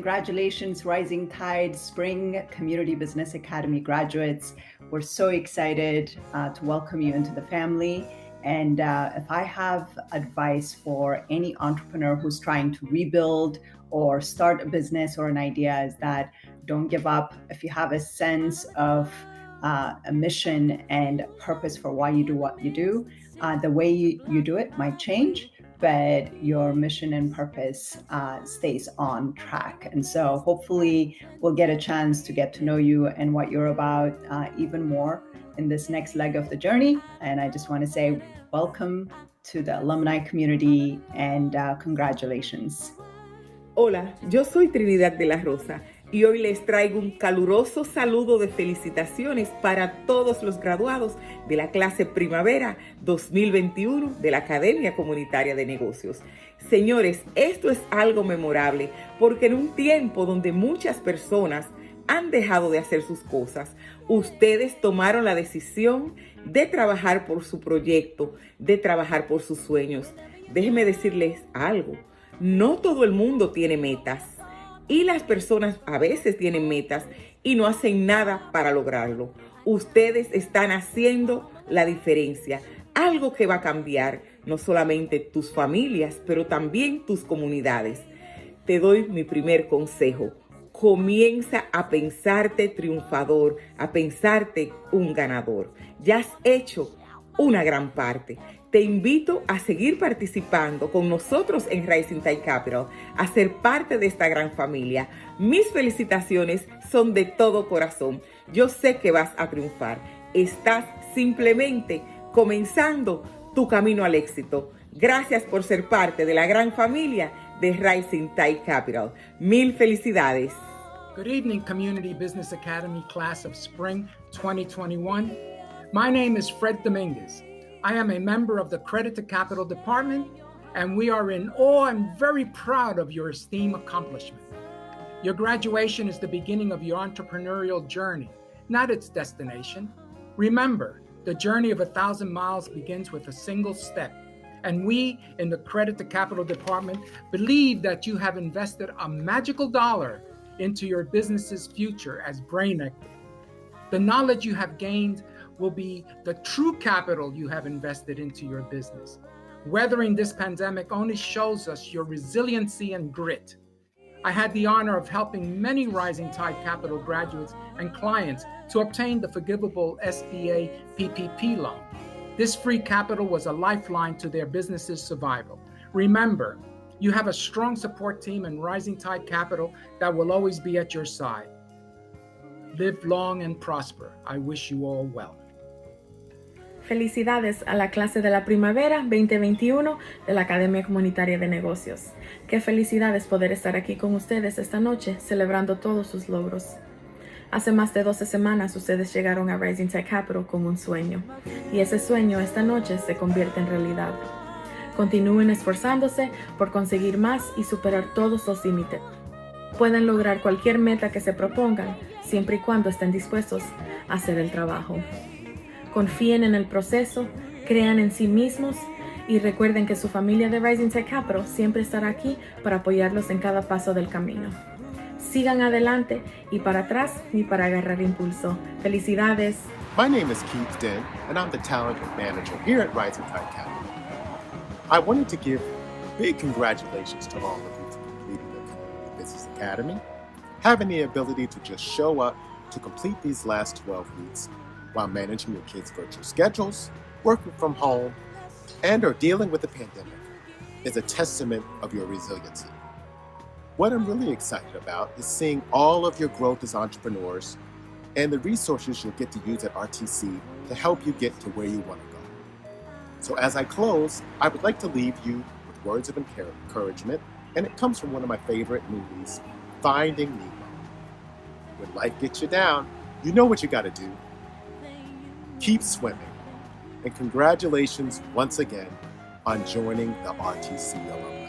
Congratulations, Rising Tide Spring Community Business Academy graduates. We're so excited to welcome you into the family. And if I have advice for any entrepreneur who's trying to rebuild or start a business or an idea, is that don't give up. If you have a sense of a mission and purpose for why you do what you do, the way you do it might change, but your mission and purpose stays on track. And so hopefully we'll get a chance to get to know you and what you're about even more in this next leg of the journey. And I just want to say welcome to the alumni community and congratulations. Hola, yo soy Trinidad de la Rosa y hoy les traigo un caluroso saludo de felicitaciones para todos los graduados de la clase Primavera 2021 de la Academia Comunitaria de Negocios. Señores, esto es algo memorable porque en un tiempo donde muchas personas han dejado de hacer sus cosas, ustedes tomaron la decisión de trabajar por su proyecto, de trabajar por sus sueños. Déjenme decirles algo, no todo el mundo tiene metas. Y las personas a veces tienen metas y no hacen nada para lograrlo. Ustedes están haciendo la diferencia, algo que va a cambiar no solamente tus familias, pero también tus comunidades. Te doy mi primer consejo. Comienza a pensarte triunfador, a pensarte un ganador. Ya has hecho una gran parte. Te invito a seguir participando con nosotros en Rising Tide Capital, a ser parte de esta gran familia. Mis felicitaciones son de todo corazón. Yo sé que vas a triunfar. Estás simplemente comenzando tu camino al éxito. Gracias por ser parte de la gran familia de Rising Tide Capital. Mil felicidades. Good evening, Community Business Academy Class of Spring 2021. My name is Fred Dominguez. I am a member of the Credit to Capital Department, and we are in awe and very proud of your esteemed accomplishment. Your graduation is the beginning of your entrepreneurial journey, not its destination. Remember, the journey of 1,000 miles begins with a single step, and we in the Credit to Capital Department believe that you have invested a magical dollar into your business's future as brain equity. The knowledge you have gained will be the true capital you have invested into your business. Weathering this pandemic only shows us your resiliency and grit. I had the honor of helping many Rising Tide Capital graduates and clients to obtain the forgivable SBA PPP loan. This free capital was a lifeline to their business's survival. Remember, you have a strong support team in Rising Tide Capital that will always be at your side. Live long and prosper. I wish you all well. Felicidades a la clase de la Primavera 2021 de la Academia Comunitaria de Negocios. Qué felicidades poder estar aquí con ustedes esta noche celebrando todos sus logros. Hace más de 12 semanas ustedes llegaron a Rising Tide Capital con un sueño y ese sueño esta noche se convierte en realidad. Continúen esforzándose por conseguir más y superar todos los límites. Pueden lograr cualquier meta que se propongan siempre y cuando estén dispuestos a hacer el trabajo. Confíen en el proceso, crean en sí mismos y recuerden que su familia de Rising Tide Capital siempre estará aquí para apoyarlos en cada paso del camino. Sigan adelante y para atrás ni para agarrar impulso. ¡Felicidades! My name is Keith Den, and I'm the talent manager here at Rising Tide Capital. I wanted to give big congratulations to all of you for completing the Community Business Academy, having the ability to just show up to complete these last 12 weeks while managing your kids' virtual schedules, working from home, and or dealing with the pandemic is a testament of your resiliency. What I'm really excited about is seeing all of your growth as entrepreneurs and the resources you'll get to use at RTC to help you get to where you want to go. So as I close, I would like to leave you with words of encouragement, and it comes from one of my favorite movies, Finding Nemo. When life gets you down, you know what you got to do. Keep swimming, and congratulations once again on joining the RTC alumni.